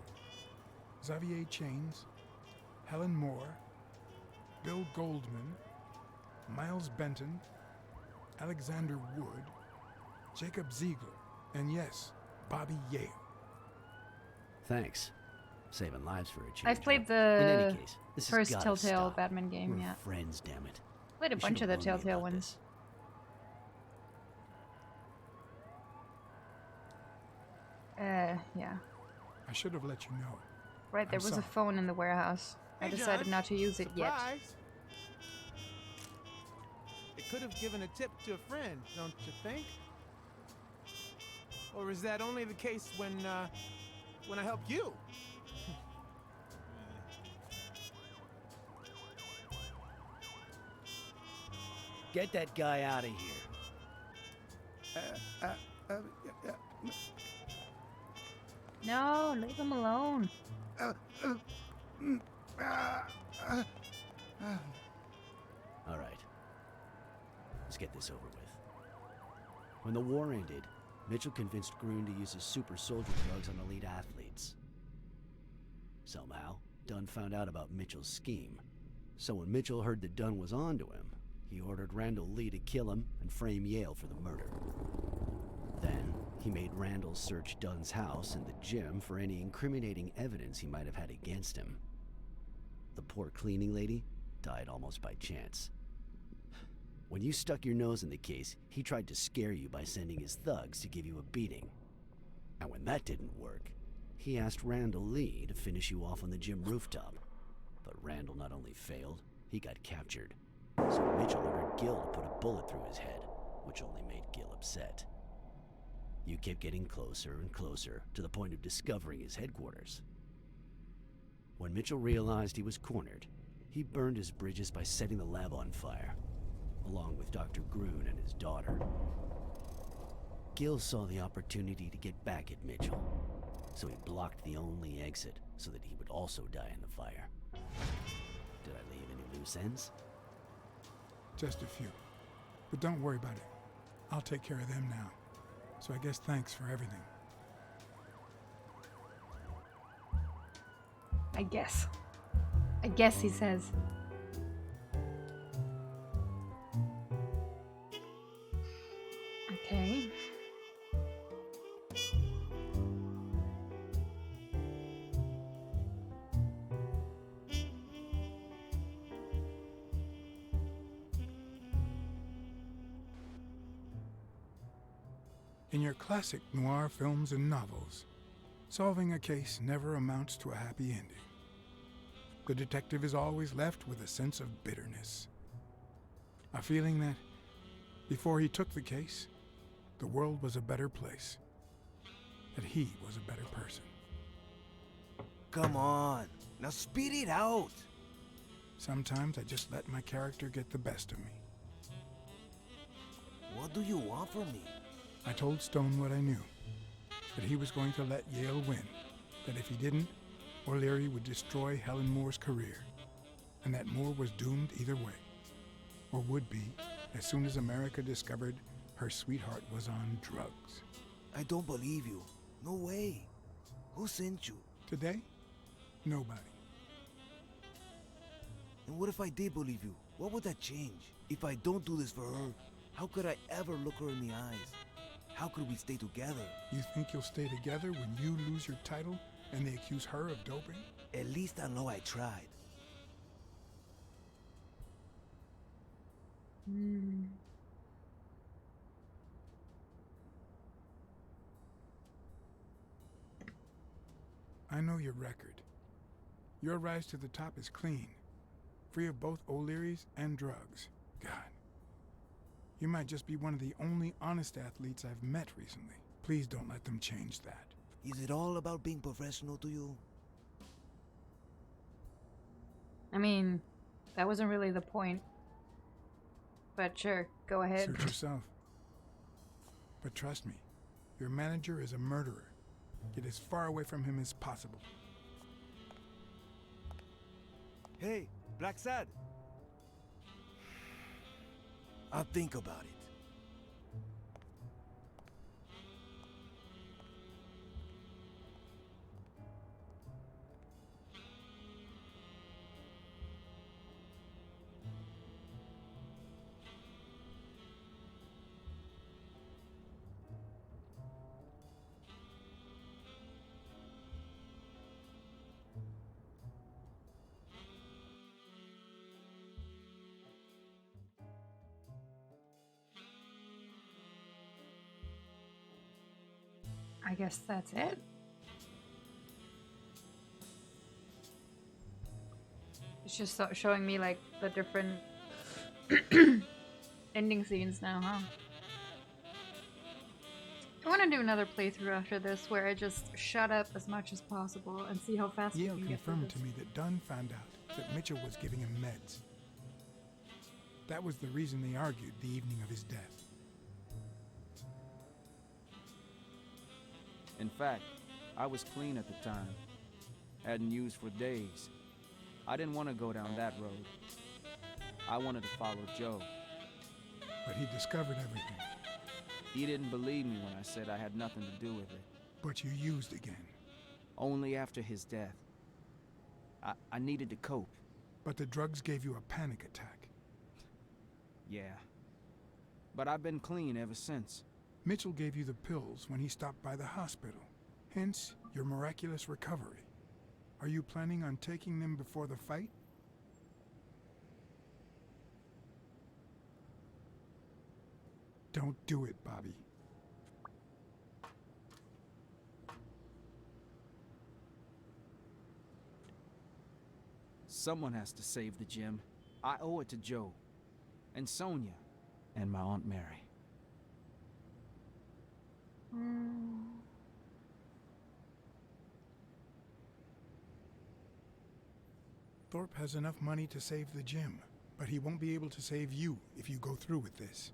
Xavier Chains, Helen Moore, Bill Goldman, Miles Benton, Alexander Wood, Jacob Ziegler, and yes, Bobby Yale. Thanks. Saving lives for a change. I've played In any the case, this has first gotta Telltale stop. Batman game, We're yeah. friends, damn it. Played a You bunch of should've the warned me Telltale about ones. this. Yeah. I should have let you know. Right, there I'm was a sorry. phone in the warehouse. I Hey, decided John. not to use it yet. Surprise. It could have given a tip to a friend, don't you think? Or is that only the case when I help you? Get that guy out of here. No, leave him alone. All right. Let's get this over with. When the war ended, Mitchell convinced Groon to use his super soldier drugs on elite athletes. Somehow, Dunn found out about Mitchell's scheme. So when Mitchell heard that Dunn was onto him, he ordered Randall Lee to kill him and frame Yale for the murder. Then, he made Randall search Dunn's house and the gym for any incriminating evidence he might have had against him. The poor cleaning lady died almost by chance. When you stuck your nose in the case, he tried to scare you by sending his thugs to give you a beating. And when that didn't work, he asked Randall Lee to finish you off on the gym rooftop. But Randall not only failed, he got captured. So Mitchell ordered Gil to put a bullet through his head, which only made Gil upset. You kept getting closer and closer to the point of discovering his headquarters. When Mitchell realized he was cornered, he burned his bridges by setting the lab on fire, along with Dr. Groon and his daughter. Gil saw the opportunity to get back at Mitchell. so he blocked the only exit so that he would also die in the fire. Did I leave any loose ends? Just a few. But don't worry about it. I'll take care of them now. So I guess thanks for everything. I guess. I guess he says. Okay. In your classic noir films and novels, solving a case never amounts to a happy ending. The detective is always left with a sense of bitterness. A feeling that, before he took the case, the world was a better place. That he was a better person. Come on, now speed it out. Sometimes I just let my character get the best of me. What do you want from me? I told Stone what I knew. That he was going to let Yale win. That if he didn't, O'Leary would destroy Helen Moore's career. And that Moore was doomed either way. Or would be, as soon as America discovered her sweetheart was on drugs. I don't believe you. No way. Who sent you? Today? Nobody. And what if I did believe you? What would that change? If I don't do this for her, how could I ever look her in the eyes? How could we stay together? You think you'll stay together when you lose your title and they accuse her of doping? At least I know I tried. I know your record. Your rise to the top is clean. Free of both O'Learys and drugs. God. You might just be one of the only honest athletes I've met recently. Please don't let them change that. Is it all about being professional to you? I mean, that wasn't really the point. But sure, go ahead. Suit yourself. But trust me, your manager is a murderer. Get as far away from him as possible. Hey, Blacksad. I'll think about it. I guess that's it. It's just showing me like the different ending scenes now, huh? I want to do another playthrough after this where I just shut up as much as possible and see how fast we Yale can get through confirmed this. to me that Dunn found out that Mitchell was giving him meds. That was the reason they argued the evening of his death. In fact, I was clean at the time. Hadn't used for days. I didn't want to go down that road. I wanted to follow Joe. But he discovered everything. He didn't believe me when I said I had nothing to do with it. But you used again. Only after his death. I needed to cope. But the drugs gave you a panic attack. Yeah. But I've been clean ever since. Mitchell gave you the pills when he stopped by the hospital. Hence, your miraculous recovery. Are you planning on taking them before the fight? Don't do it, Bobby. Someone has to save the gym. I owe it to Joe. And Sonia. And my Aunt Mary. Thorpe has enough money to save the gym, but he won't be able to save you if you go through with this.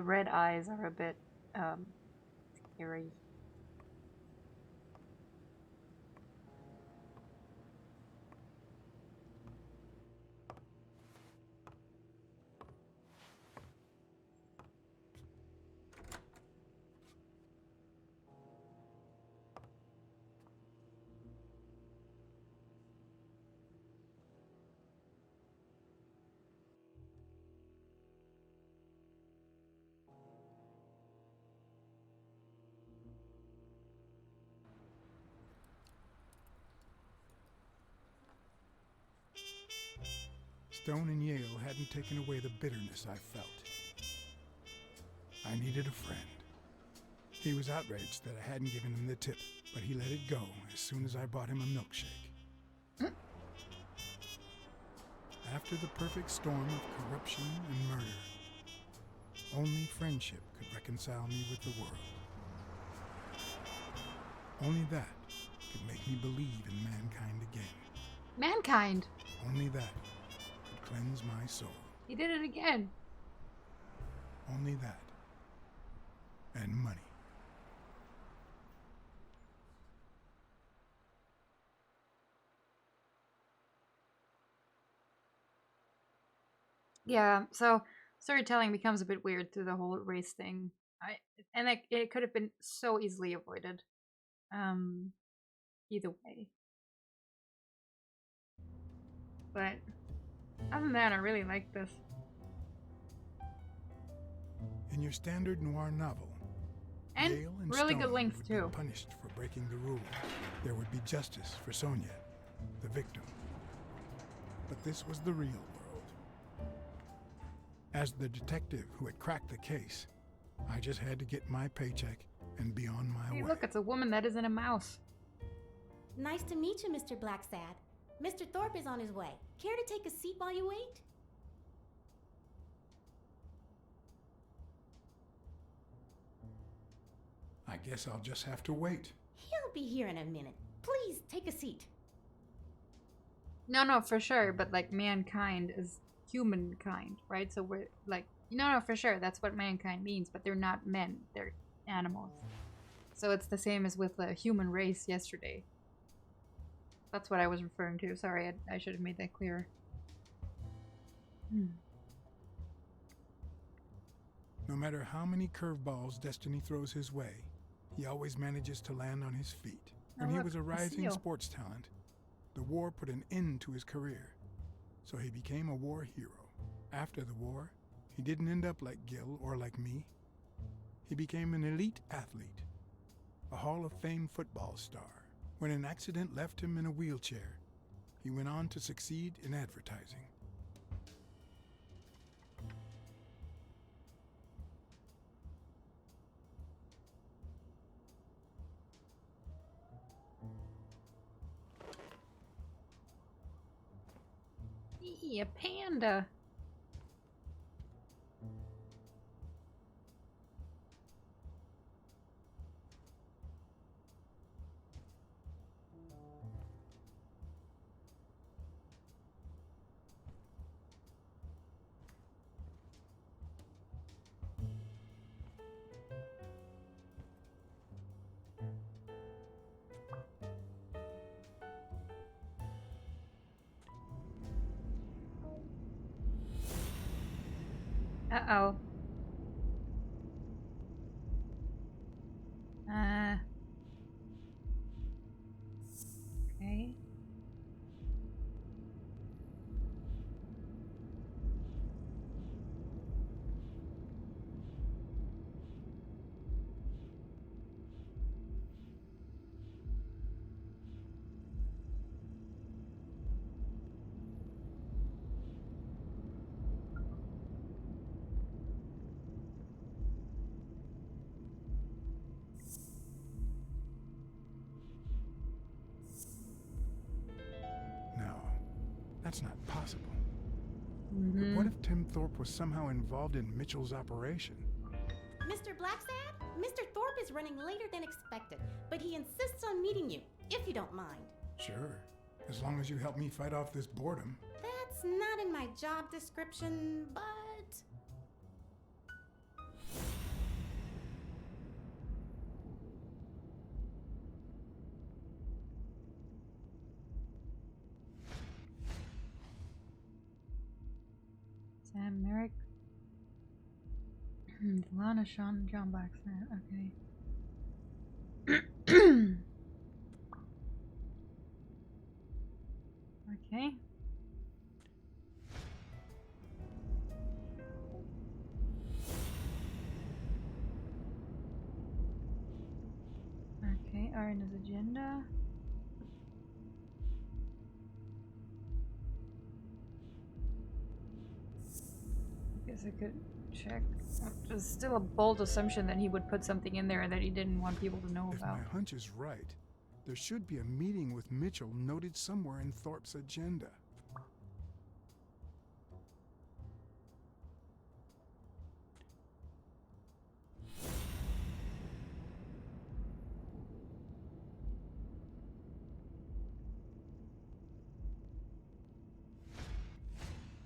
The red eyes are a bit scary. Stone and Yale hadn't taken away the bitterness I felt. I needed a friend. He was outraged that I hadn't given him the tip, but he let it go as soon as I bought him a milkshake. After the perfect storm of corruption and murder, only friendship could reconcile me with the world. Only that could make me believe in mankind again. Mankind! Only that could cleanse my soul. He did it again. Only that. And money. Yeah, so storytelling becomes a bit weird through the whole race thing. It could have been so easily avoided. Either way. But other than that, I really like this. In your standard noir novel, And Yale and really Stone good length would too. be punished for breaking the rules. There would be justice for Sonia, the victim. But this was the real world. As the detective who had cracked the case, I just had to get my paycheck and be on my Hey, way. look, it's a woman that isn't a mouse. Nice to meet you, Mr. Blacksad. Mr. Thorpe is on his way. Care to take a seat while you wait? I guess I'll just have to wait. He'll be here in a minute. Please, take a seat. No, for sure, but like mankind is humankind, right? So we're like, no, for sure, that's what mankind means, but they're not men, they're animals. So it's the same as with the human race yesterday. That's what I was referring to. Sorry, I should have made that clearer. No matter how many curveballs destiny throws his way, he always manages to land on his feet. When he look, was a a rising seal. sports talent, the war put an end to his career, so he became a war hero. After the war, he didn't end up like Gil or like me. He became an elite athlete, a Hall of Fame football star. When an accident left him in a wheelchair, he went on to succeed in advertising. A panda. Uh-oh. Okay. No, that's not possible. But what if Tim Thorpe was somehow involved in Mitchell's operation? Mr. Blacksad, Mr. Thorpe is running later than expected, but he insists on meeting you, if you don't mind. Sure, as long as you help me fight off this boredom. That's not in my job description, but... And Merrick. Lana, Sean, John Blacksad. Okay. Okay. Okay, Arna's agenda. I guess I could check. It's still a bold assumption that he would put something in there that he didn't want people to know If about. my hunch is right, there should be a meeting with Mitchell noted somewhere in Thorpe's agenda.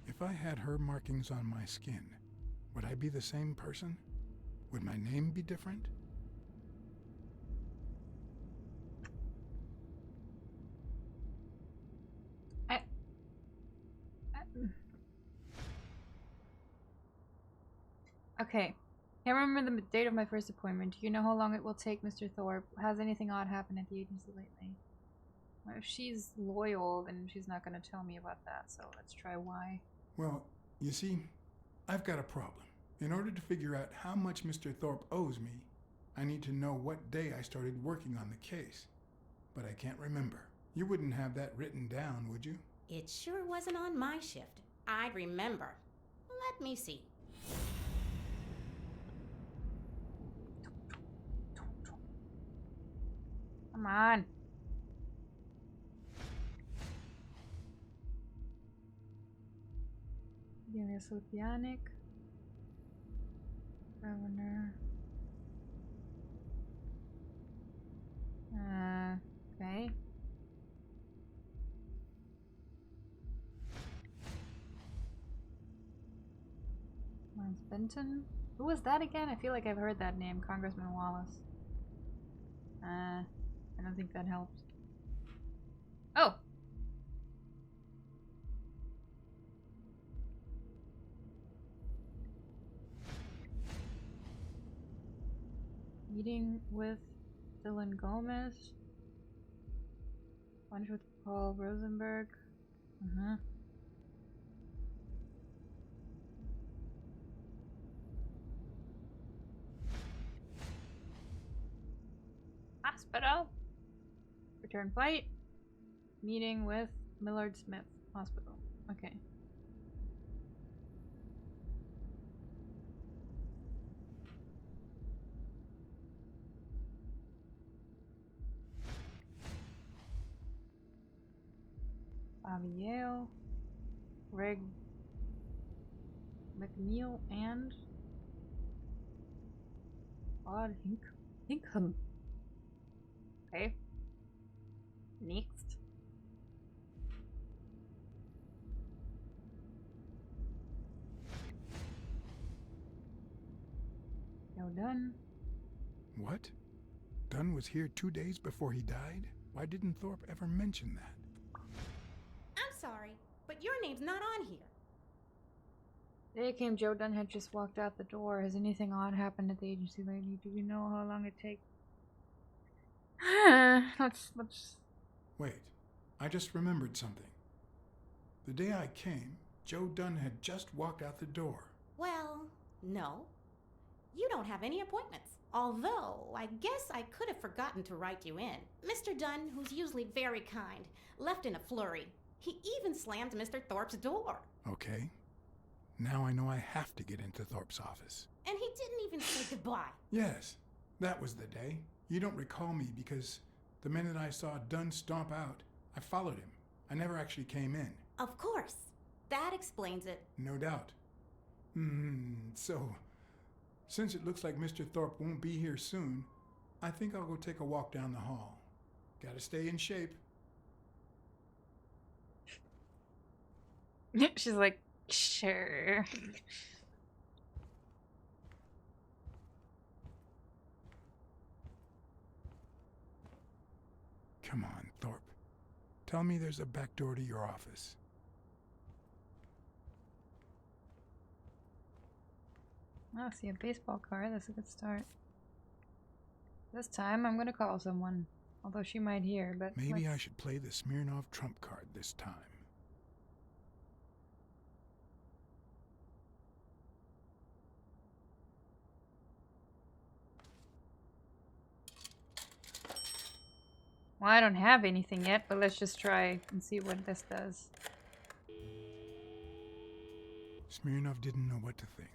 If I had her markings on my skin, would I be the same person? Would my name be different? Okay. Can't remember the date of my first appointment. Do you know how long it will take, Mr. Thorpe? Has anything odd happened at the agency lately? Well, if she's loyal, then she's not going to tell me about that, so let's try why. Well, you see, I've got a problem. In order to figure out how much Mr. Thorpe owes me, I need to know what day I started working on the case. But I can't remember. You wouldn't have that written down, would you? It sure wasn't on my shift. I'd remember. Let me see. Come on. Julius Lupianic. Governor. Okay. Lance Benton. Who was that again? I feel like I've heard that name. Congressman Wallace. I don't think that helped. Oh! Meeting with Dylan Gomez. Lunch with Paul Rosenberg. Hospital. Return flight. Meeting with Millard Smith. Hospital. Okay. Bobby Yale. Greg McNeil and Todd Hinkham. Okay. Next. Joe Dunn. What? Dunn was here 2 days before he died? Why didn't Thorpe ever mention that? I'm sorry, but your name's not on here. Day came, Joe Dunn had just walked out the door. Has anything odd happened at the agency lately? Do we know how long it takes? let's... Wait, I just remembered something. The day I came, Joe Dunn had just walked out the door. Well, no. You don't have any appointments. Although, I guess I could have forgotten to write you in. Mr. Dunn, who's usually very kind, left in a flurry. He even slammed Mr. Thorpe's door. Okay. Now I know I have to get into Thorpe's office. And he didn't even say goodbye. Yes, that was the day. You don't recall me because the minute I saw Dunn stomp out, I followed him. I never actually came in. Of course. That explains it. No doubt. So, since it looks like Mr. Thorpe won't be here soon, I think I'll go take a walk down the hall. Gotta stay in shape. She's like, sure. Come on, Thorpe. Tell me there's a back door to your office. Oh, see a baseball card. That's a good start. This time I'm gonna call someone. Although she might hear, but Maybe I should play the Smirnov trump card this time. Well, I don't have anything yet, but let's just try and see what this does. Smirnov didn't know what to think.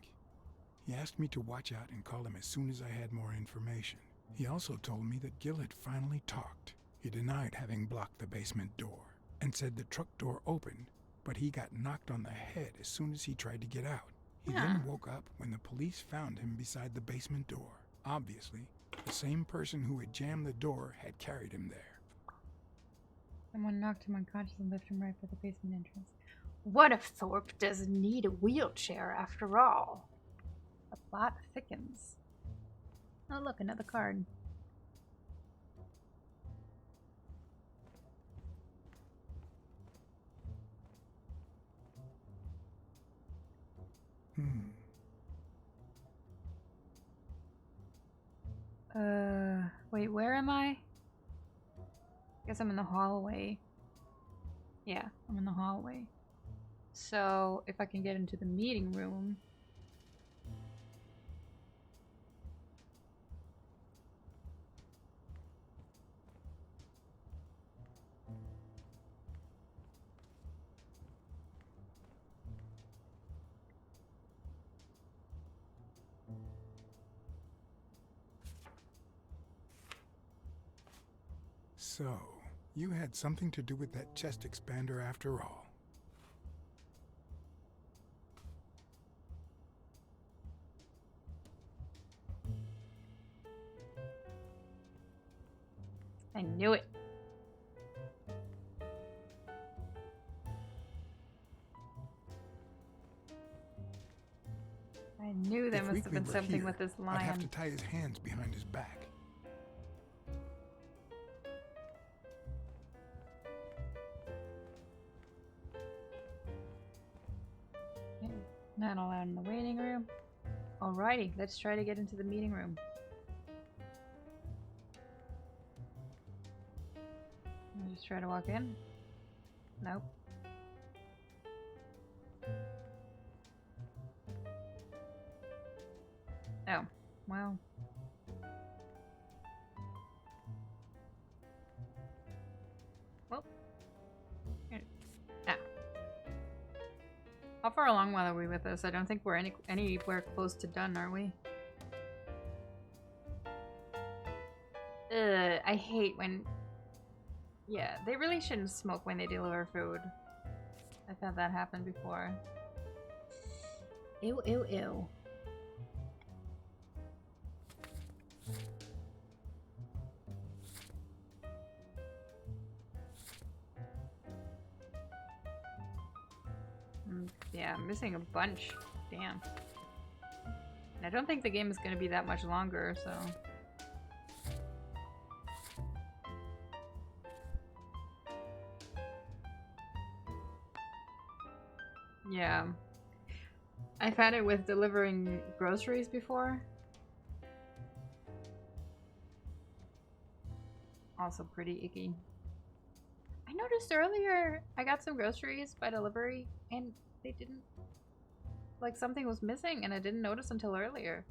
He asked me to watch out and call him as soon as I had more information. He also told me that Gil had finally talked. He denied having blocked the basement door and said the truck door opened, but he got knocked on the head as soon as he tried to get out. He then woke up when the police found him beside the basement door. Obviously, the same person who had jammed the door had carried him there. Someone knocked him unconscious and left him right by the basement entrance. What if Thorpe doesn't need a wheelchair after all? The plot thickens. Oh look, another card. Wait, where am I? Guess I'm in the hallway. Yeah, I'm in the hallway. So, if I can get into the meeting room... So, you had something to do with that chest expander after all. I knew it. I knew there If must have Weekly been were something here, with this I'd have to lion. tie his hands behind his back. Okay, not allowed in the waiting room. Alrighty, let's try to get into the meeting room. I'll just try to walk in. Nope. Oh, well. Well. Here. Ah. How far along are we with this? I don't think we're anywhere close to done, are we? I hate when... Yeah, they really shouldn't smoke when they deliver food. I've had that happen before. Ew, ew, ew. Yeah, I'm missing a bunch. Damn. And I don't think the game is going to be that much longer, so... Yeah. I've had it with delivering groceries before. Also pretty icky. I noticed earlier I got some groceries by delivery and they didn't... Like something was missing and I didn't notice until earlier.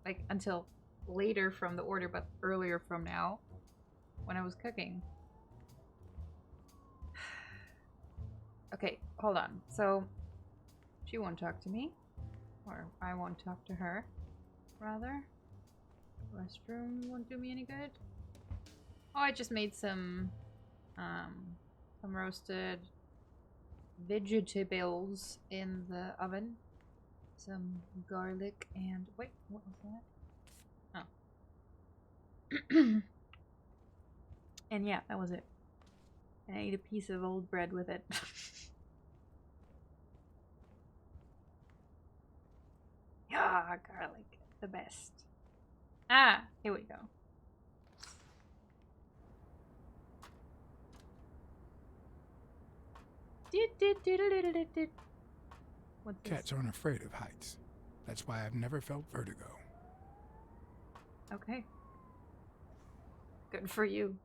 Like until later from the order, but earlier from now when I was cooking. Okay, hold on. So, she won't talk to me. Or I won't talk to her, rather. Restroom won't do me any good. Oh, I just made some roasted vegetables in the oven. Some garlic and... Wait, what was that? Oh. And yeah, that was it. And I ate a piece of old bread with it. Ah, garlic. The best. Ah, here we go. What's this? Cats aren't afraid of heights. That's why I've never felt vertigo. Okay. Good for you.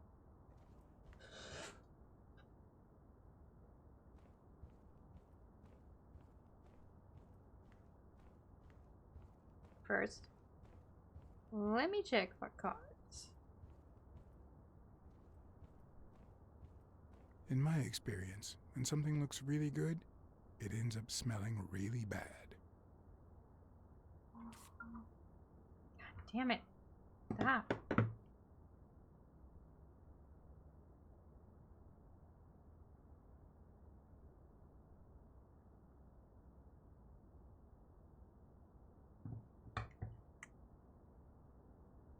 First, let me check for cards. In my experience, when something looks really good, it ends up smelling really bad. God damn it. Stop.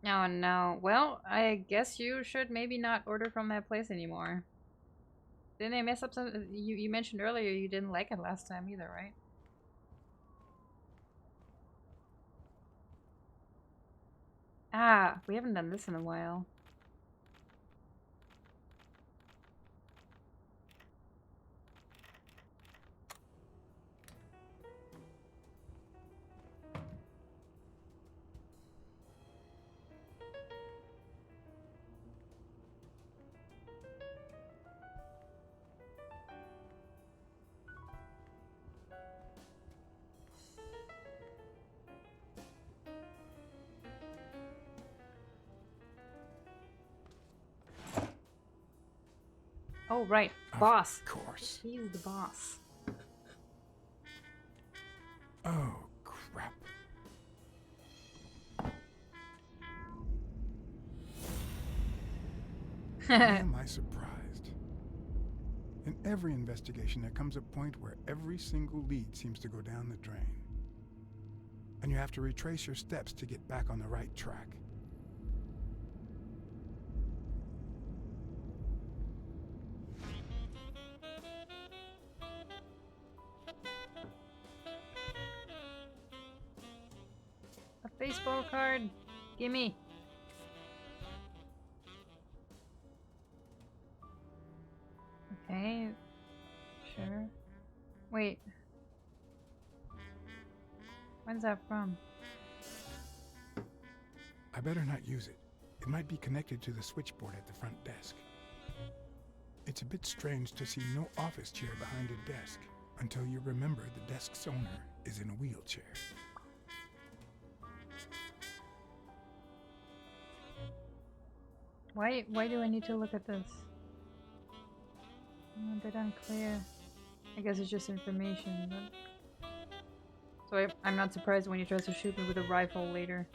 Oh no. Well, I guess you should maybe not order from that place anymore. Didn't they mess up some? You mentioned earlier you didn't like it last time either, right? Ah, we haven't done this in a while. Oh, right. Boss. Of course. He's the boss. Oh, crap. Why am I surprised? In every investigation, there comes a point where every single lead seems to go down the drain. And you have to retrace your steps to get back on the right track. A baseball card. Gimme. Okay. Sure. Wait. When's that from? I better not use it. It might be connected to the switchboard at the front desk. It's a bit strange to see no office chair behind a desk until you remember the desk's owner is in a wheelchair. Why do I need to look at this? A bit unclear. I guess it's just information, but... So I'm not surprised when he tries to shoot me with a rifle later.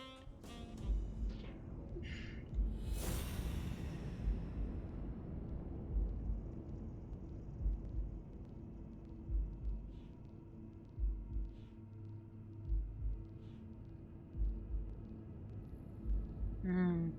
Hmm.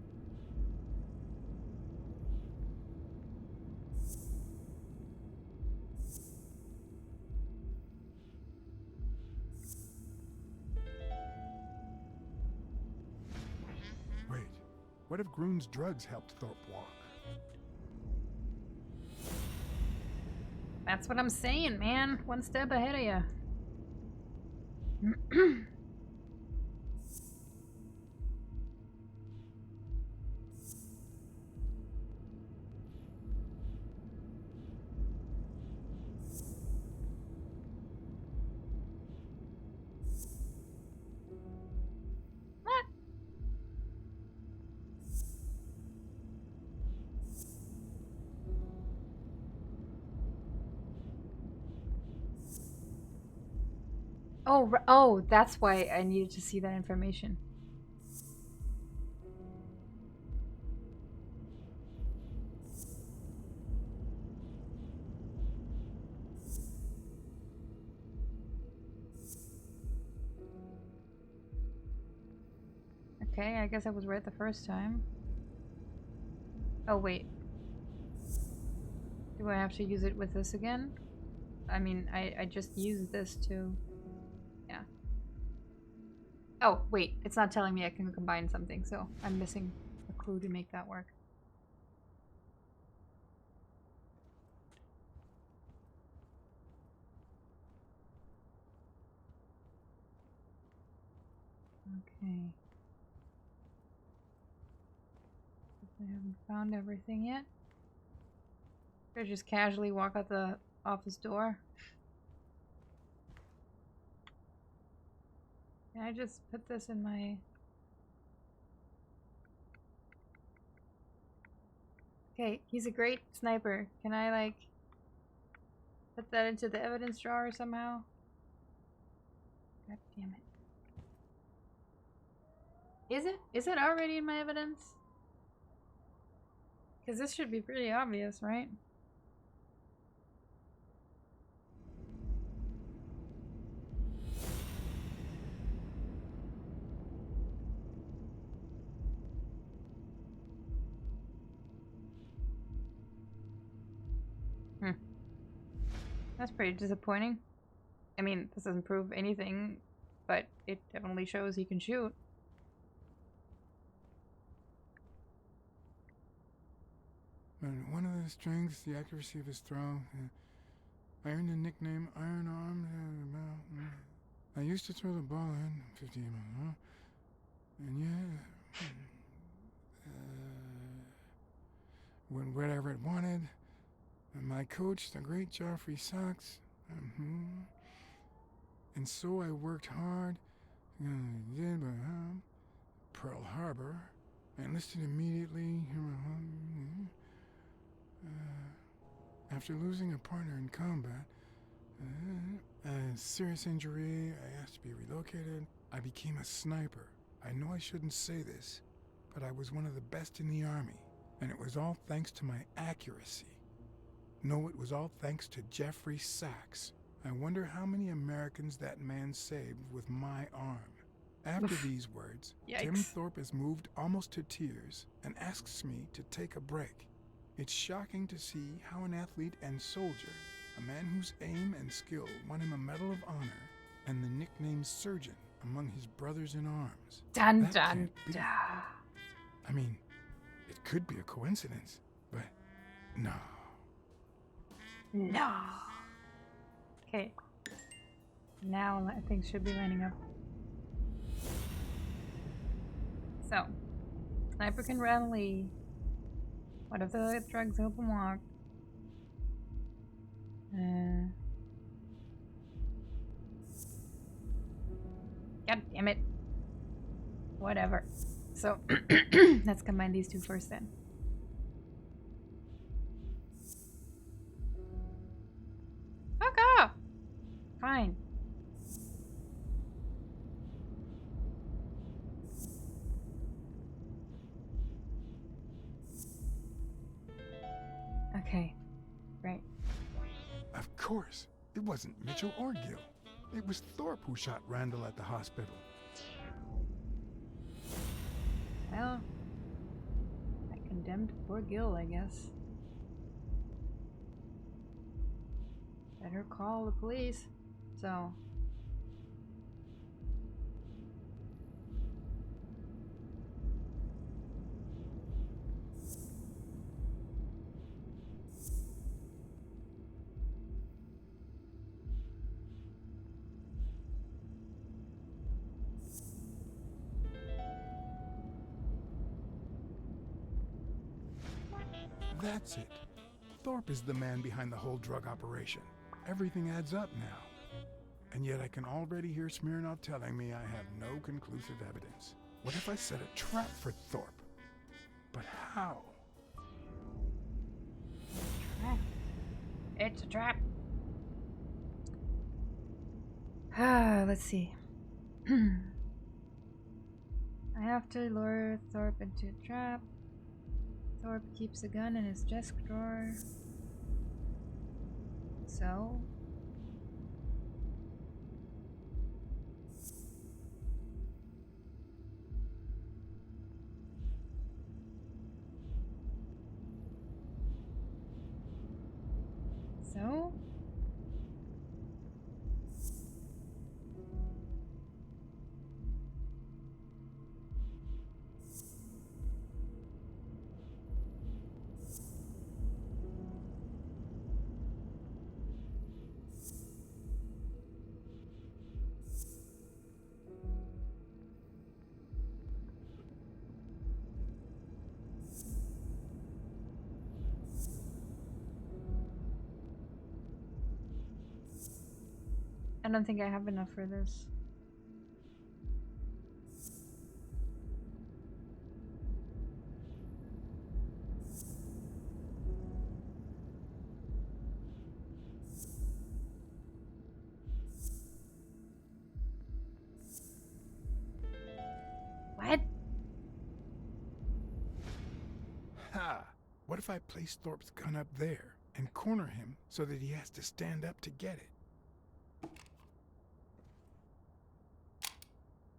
Wait, what if Groon's drugs helped Thorpe walk? That's what I'm saying, man. One step ahead of you. What? Oh, oh, that's why I needed to see that information. Okay, I guess I was right the first time. Oh, wait. Do I have to use it with this again? I mean, I just used this to... Yeah. Oh, wait. It's not telling me I can combine something, so I'm missing a clue to make that work. Okay. I haven't found everything yet. Or just casually walk out the office door. Can I just put this in my... Okay, he's a great sniper. Can I, like, put that into the evidence drawer somehow? God damn it. Is it? Is it already in my evidence? Because this should be pretty obvious, right? That's pretty disappointing. I mean, this doesn't prove anything, but it definitely shows he can shoot. But one of the strengths, the accuracy of his throw. I earned the nickname Iron Arms. I used to throw the ball in 50 miles, and yeah, when whatever it wanted. And my coach, the great Joffrey Sachs, and so I worked hard. Did Pearl Harbor. I enlisted immediately. After losing a partner in combat, a serious injury, I asked to be relocated. I became a sniper. I know I shouldn't say this, but I was one of the best in the army, and it was all thanks to my accuracy. No, it was all thanks to Jeffrey Sachs. I wonder how many Americans that man saved with my arm. After these words, Yikes. Tim Thorpe is moved almost to tears and asks me to take a break. It's shocking to see how an athlete and soldier, a man whose aim and skill won him a Medal of Honor and the nickname Surgeon among his brothers in arms. Dun That dun can't be. dun. I mean, it could be a coincidence, but no. No. Okay. Now things should be lining up. So, sniper can rally. What if the drugs open walk? God damn it. Whatever. So, let's combine these two first then. Fuck off! Fine. Okay. Right. Of course, it wasn't Mitchell or Gill. It was Thorpe who shot Randall at the hospital. Well, I condemned poor Gil, I guess. Better call the police. So. That's it. Thorpe is the man behind the whole drug operation. Everything adds up now. And yet I can already hear Smirnov telling me I have no conclusive evidence. What if I set a trap for Thorpe? But how? Trap. It's a trap. Let's see. I have to lure Thorpe into a trap. Thorpe keeps a gun in his desk drawer. So? So? I don't think I have enough for this. What? Ha! What if I place Thorpe's gun up there and corner him so that he has to stand up to get it?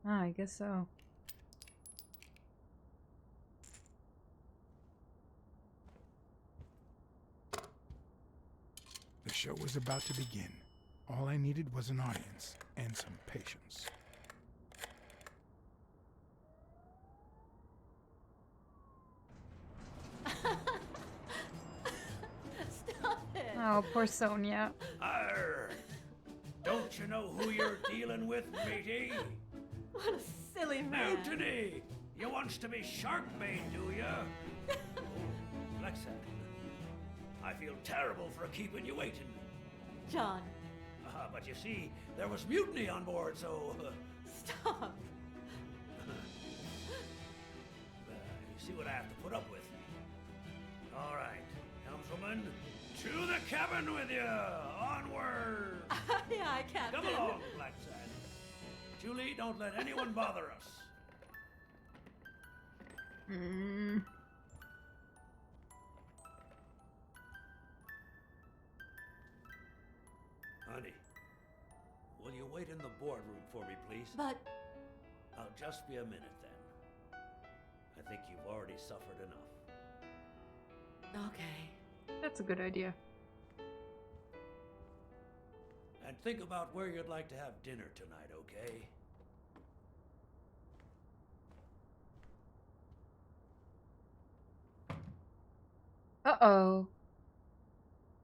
Oh, I guess so. The show was about to begin. All I needed was an audience and some patience. Stop it! Oh, poor Sonia. Arr! Don't you know who you're dealing with, matey? What a silly man. Mutiny! You wants to be Sharkbait, do ya? Blacksad, I feel terrible for keeping you waiting. John, But you see, there was mutiny on board, so... stop. You see what I have to put up with. All right, helmswoman, to the cabin with you! Onward! Aye, aye, Captain. Come along, Blacksad. Julie, don't let anyone bother us. Hmm. Honey, will you wait in the boardroom for me, please? But, I'll just be a minute then. I think you've already suffered enough. okay. That's a good idea. And think about where you'd like to have dinner tonight, okay? Uh-oh.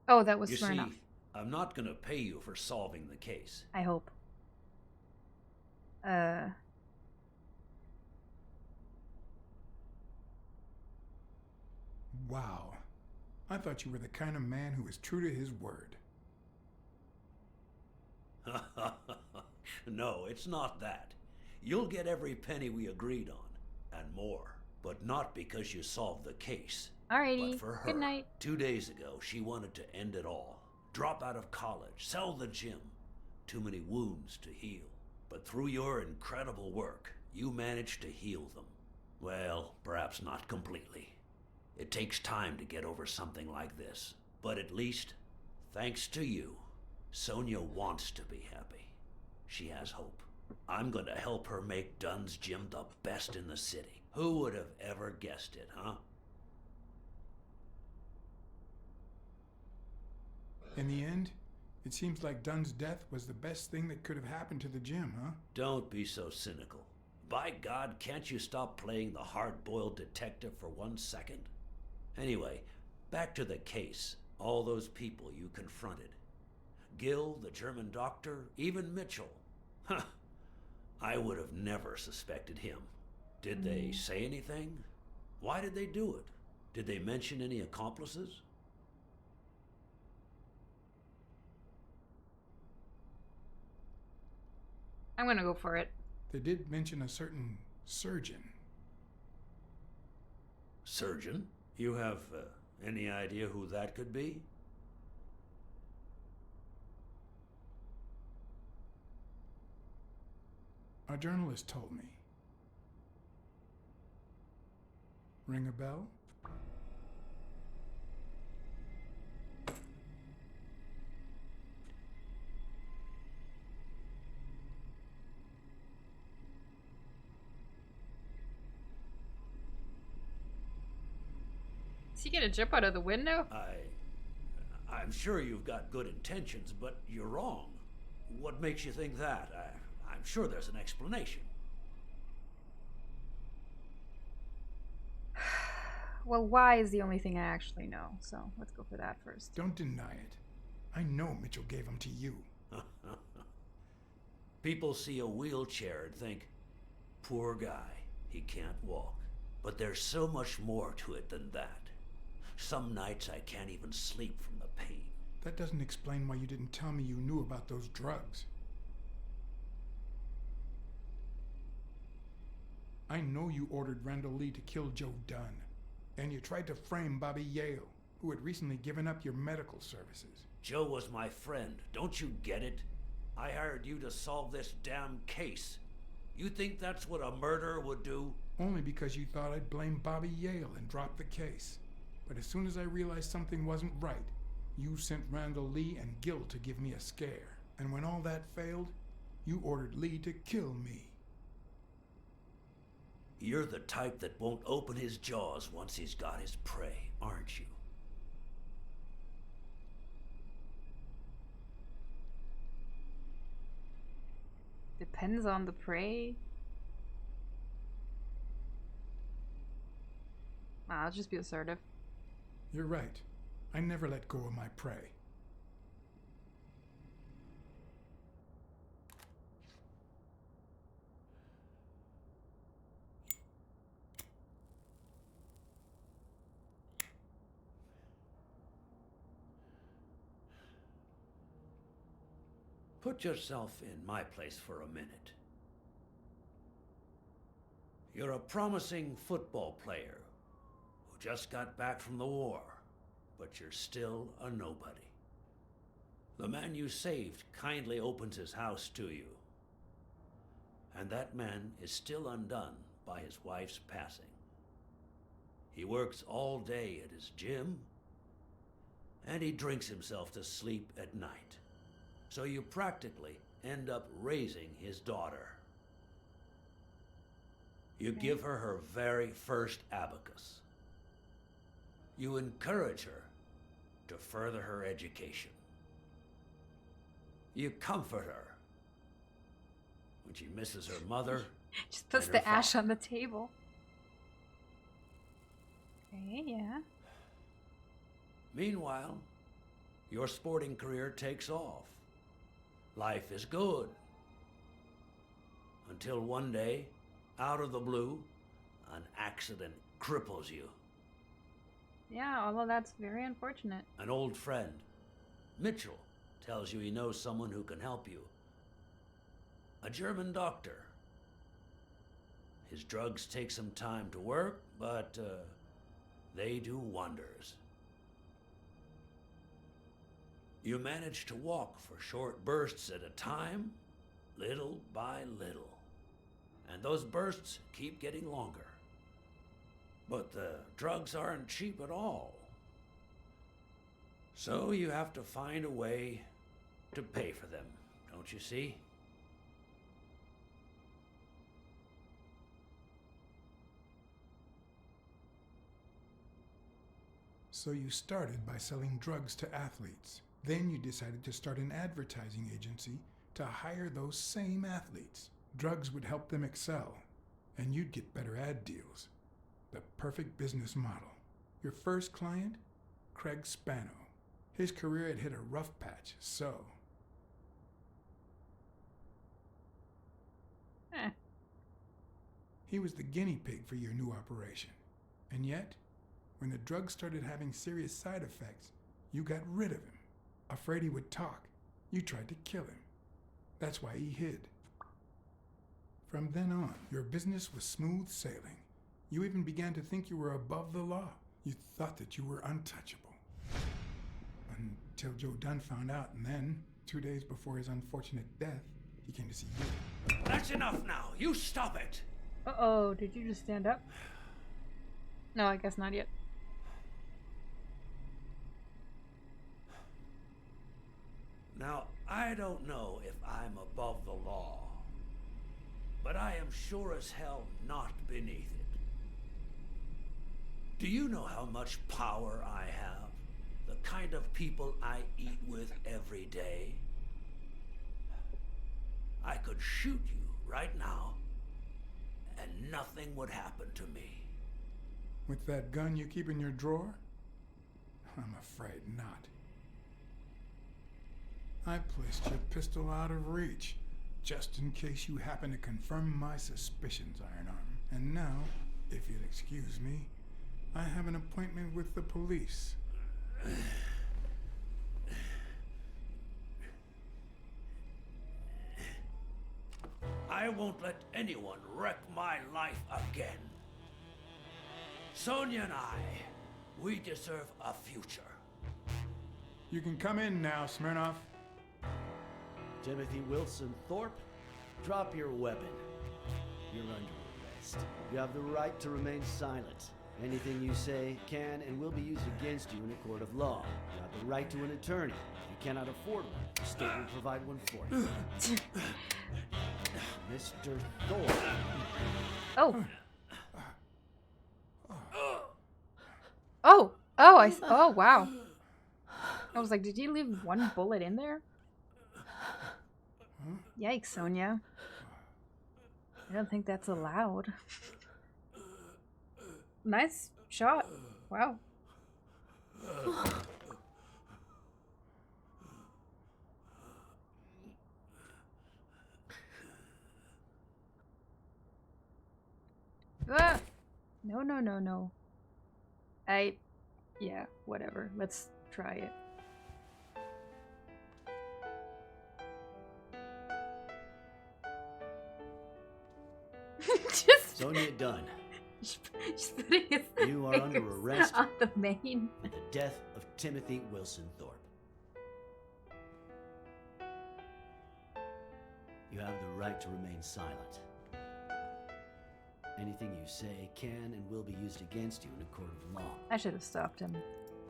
Oh, that was You smart see, enough. I'm not gonna pay you for solving the case. I hope. Wow. I thought you were the kind of man who was true to his word. No, it's not that. You'll get every penny we agreed on, and more. But not because you solved the case. Alrighty. But for her, Good night. 2 days ago, she wanted to end it all. Drop out of college, sell the gym. Too many wounds to heal. But through your incredible work, you managed to heal them. Well, perhaps not completely. It takes time to get over something like this. But at least, thanks to you, Sonia wants to be happy. She has hope. I'm going to help her make Dunn's Gym the best in the city. Who would have ever guessed it, huh? In the end, it seems like Dunn's death was the best thing that could have happened to the gym, huh? Don't be so cynical. By God, can't you stop playing the hard-boiled detective for 1 second? Anyway, back to the case. All those people you confronted. Gil, the German doctor, even Mitchell. Huh. I would have never suspected him. Did they say anything? Why did they do it? Did they mention any accomplices? I'm gonna go for it. They did mention a certain surgeon. Surgeon? You have any idea who that could be? A journalist told me. Ring a bell? Is he gonna jump out of the window? I'm sure you've got good intentions, but you're wrong. What makes you think that? I'm sure there's an explanation. Well, why is the only thing I actually know, so let's go for that first. Don't deny it. I know Mitchell gave them to you. People see a wheelchair and think, poor guy, he can't walk. But there's so much more to it than that. Some nights I can't even sleep from the pain. That doesn't explain why you didn't tell me you knew about those drugs. I know you ordered Randall Lee to kill Joe Dunn. And you tried to frame Bobby Yale, who had recently given up your medical services. Joe was my friend. Don't you get it? I hired you to solve this damn case. You think that's what a murderer would do? Only because you thought I'd blame Bobby Yale and drop the case. But as soon as I realized something wasn't right, you sent Randall Lee and Gil to give me a scare. And when all that failed, you ordered Lee to kill me. You're the type that won't open his jaws once he's got his prey, aren't you? Depends on the prey. I'll just be assertive. You're right. I never let go of my prey. Put yourself in my place for a minute. You're a promising football player who just got back from the war, but you're still a nobody. The man you saved kindly opens his house to you, and that man is still undone by his wife's passing. He works all day at his gym, and he drinks himself to sleep at night. So you practically end up raising his daughter. You give her her very first abacus. You encourage her to further her education. You comfort her when she misses her mother. Just puts and her the ash father. on the table. Okay, yeah. Meanwhile, your sporting career takes off. Life is good. Until one day, out of the blue, an accident cripples you. Yeah, although that's very unfortunate. An old friend, Mitchell, tells you he knows someone who can help you. A German doctor. His drugs take some time to work, but they do wonders. You manage to walk for short bursts at a time, little by little. And those bursts keep getting longer. But the drugs aren't cheap at all. So you have to find a way to pay for them, don't you see? So you started by selling drugs to athletes. Then you decided to start an advertising agency to hire those same athletes. Drugs would help them excel, and you'd get better ad deals. The perfect business model. Your first client? Craig Spano. His career had hit a rough patch, so... He was the guinea pig for your new operation. And yet, when the drugs started having serious side effects, you got rid of him. Afraid he would talk, you tried to kill him. That's why he hid. From then on, your business was smooth sailing. You even began to think you were above the law. You thought that you were untouchable. Until Joe Dunn found out, and then, 2 days before his unfortunate death, he came to see you. That's enough now. You stop it. Uh-oh, did you just stand up? No, I guess not yet. Now, I don't know if I'm above the law, but I am sure as hell not beneath it. Do you know how much power I have? The kind of people I eat with every day? I could shoot you right now, and nothing would happen to me. With that gun you keep in your drawer? I'm afraid not. I placed your pistol out of reach, just in case you happen to confirm my suspicions, Iron Arm. And now, if you'll excuse me, I have an appointment with the police. I I won't let anyone wreck my life again. Sonia and I, we deserve a future. You can come in now, Smirnoff. Timothy Wilson Thorpe, drop your weapon. You're under arrest. You have the right to remain silent. Anything you say can and will be used against you in a court of law. You have the right to an attorney. If you cannot afford one, the state will provide one for you. Mr. Thorpe. Oh. Oh. Oh, oh, wow. I was like, did you leave one bullet in there? Yikes, Sonia. I don't think that's allowed. Nice shot. Wow. Ah! No, no, no, no. Yeah, whatever. Let's try it. Just Sonia Dunn. Just putting his You are under fingers arrest on the mane. for the death of Timothy Wilson Thorpe. You have the right to remain silent. Anything you say can and will be used against you in a court of law. I should have stopped him.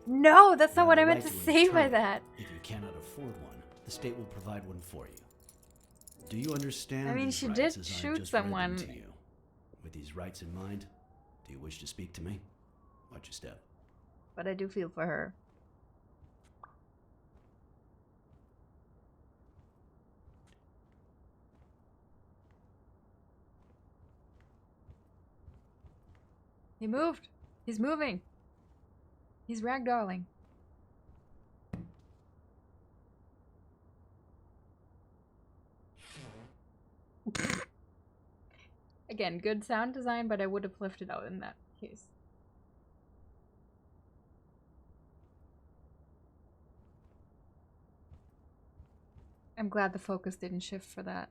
No, that's not You what I have the meant right to an say by attorney. that. If you cannot afford one, the state will provide one for you. Do you understand? I mean, these she rights did as I shoot just read them someone. to you? With these rights in mind, do you wish to speak to me? Watch your step. But I do feel for her. He moved. He's moving. He's ragdolling. Again, good sound design, but I would have lifted out in that case. I'm glad the focus didn't shift for that.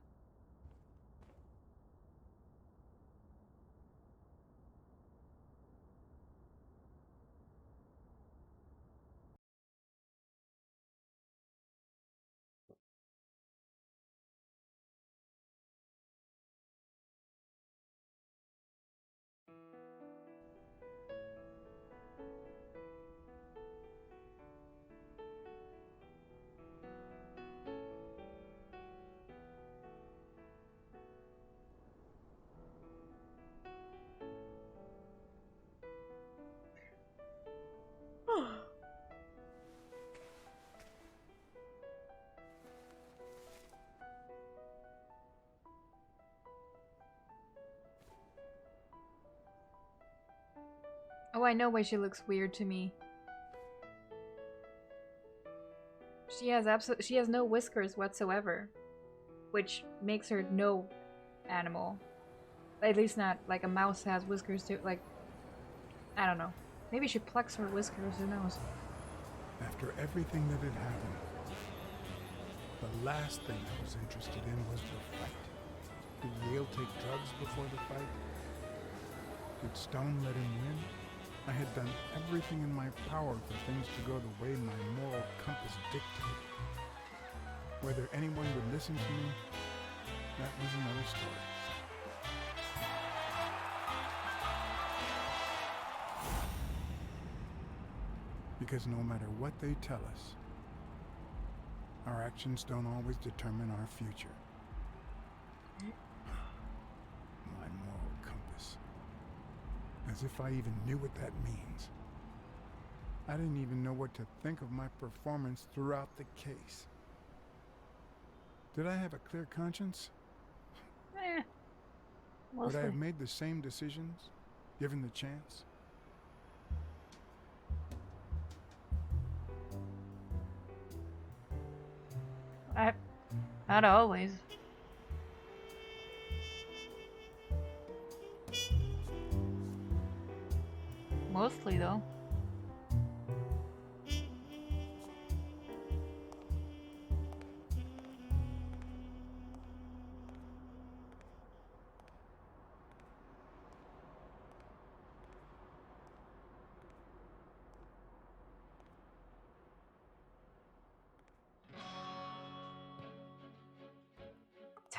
Oh, I know why she looks weird to me. She has no whiskers whatsoever, which makes her no animal. At least not like a mouse has whiskers too. Like, I don't know. Maybe she plucks her whiskers. Who knows? After everything that had happened, the last thing I was interested in was the fight. Did Yale take drugs before the fight? Did Stone let him win? I had done everything in my power for things to go the way my moral compass dictated. Whether anyone would listen to me, that was another story. Because no matter what they tell us, our actions don't always determine our future. My moral compass. As if I even knew what that means. I didn't even know what to think of my performance throughout the case. Did I have a clear conscience? Would I have made the same decisions, given the chance? Not always. Mostly, though.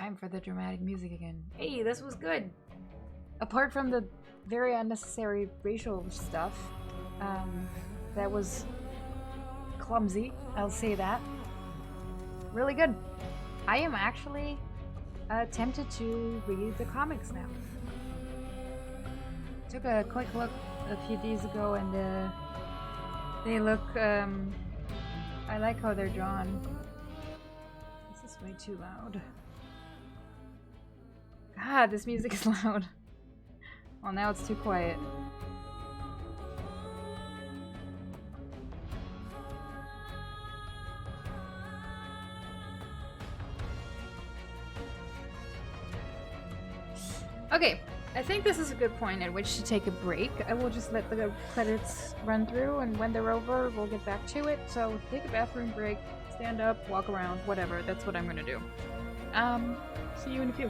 Time for the dramatic music again. Hey, this was good. Apart from the very unnecessary racial stuff, that was clumsy, I'll say that. Really good. I am actually tempted to read the comics now. Took a quick look a few days ago and they look, I like how they're drawn. This is way too loud. God, this music is loud. Well, now it's too quiet. Okay, I think this is a good point at which to take a break. I will just let the credits run through, and when they're over, we'll get back to it. So take a bathroom break, stand up, walk around, whatever. That's what I'm gonna do. See you in a few.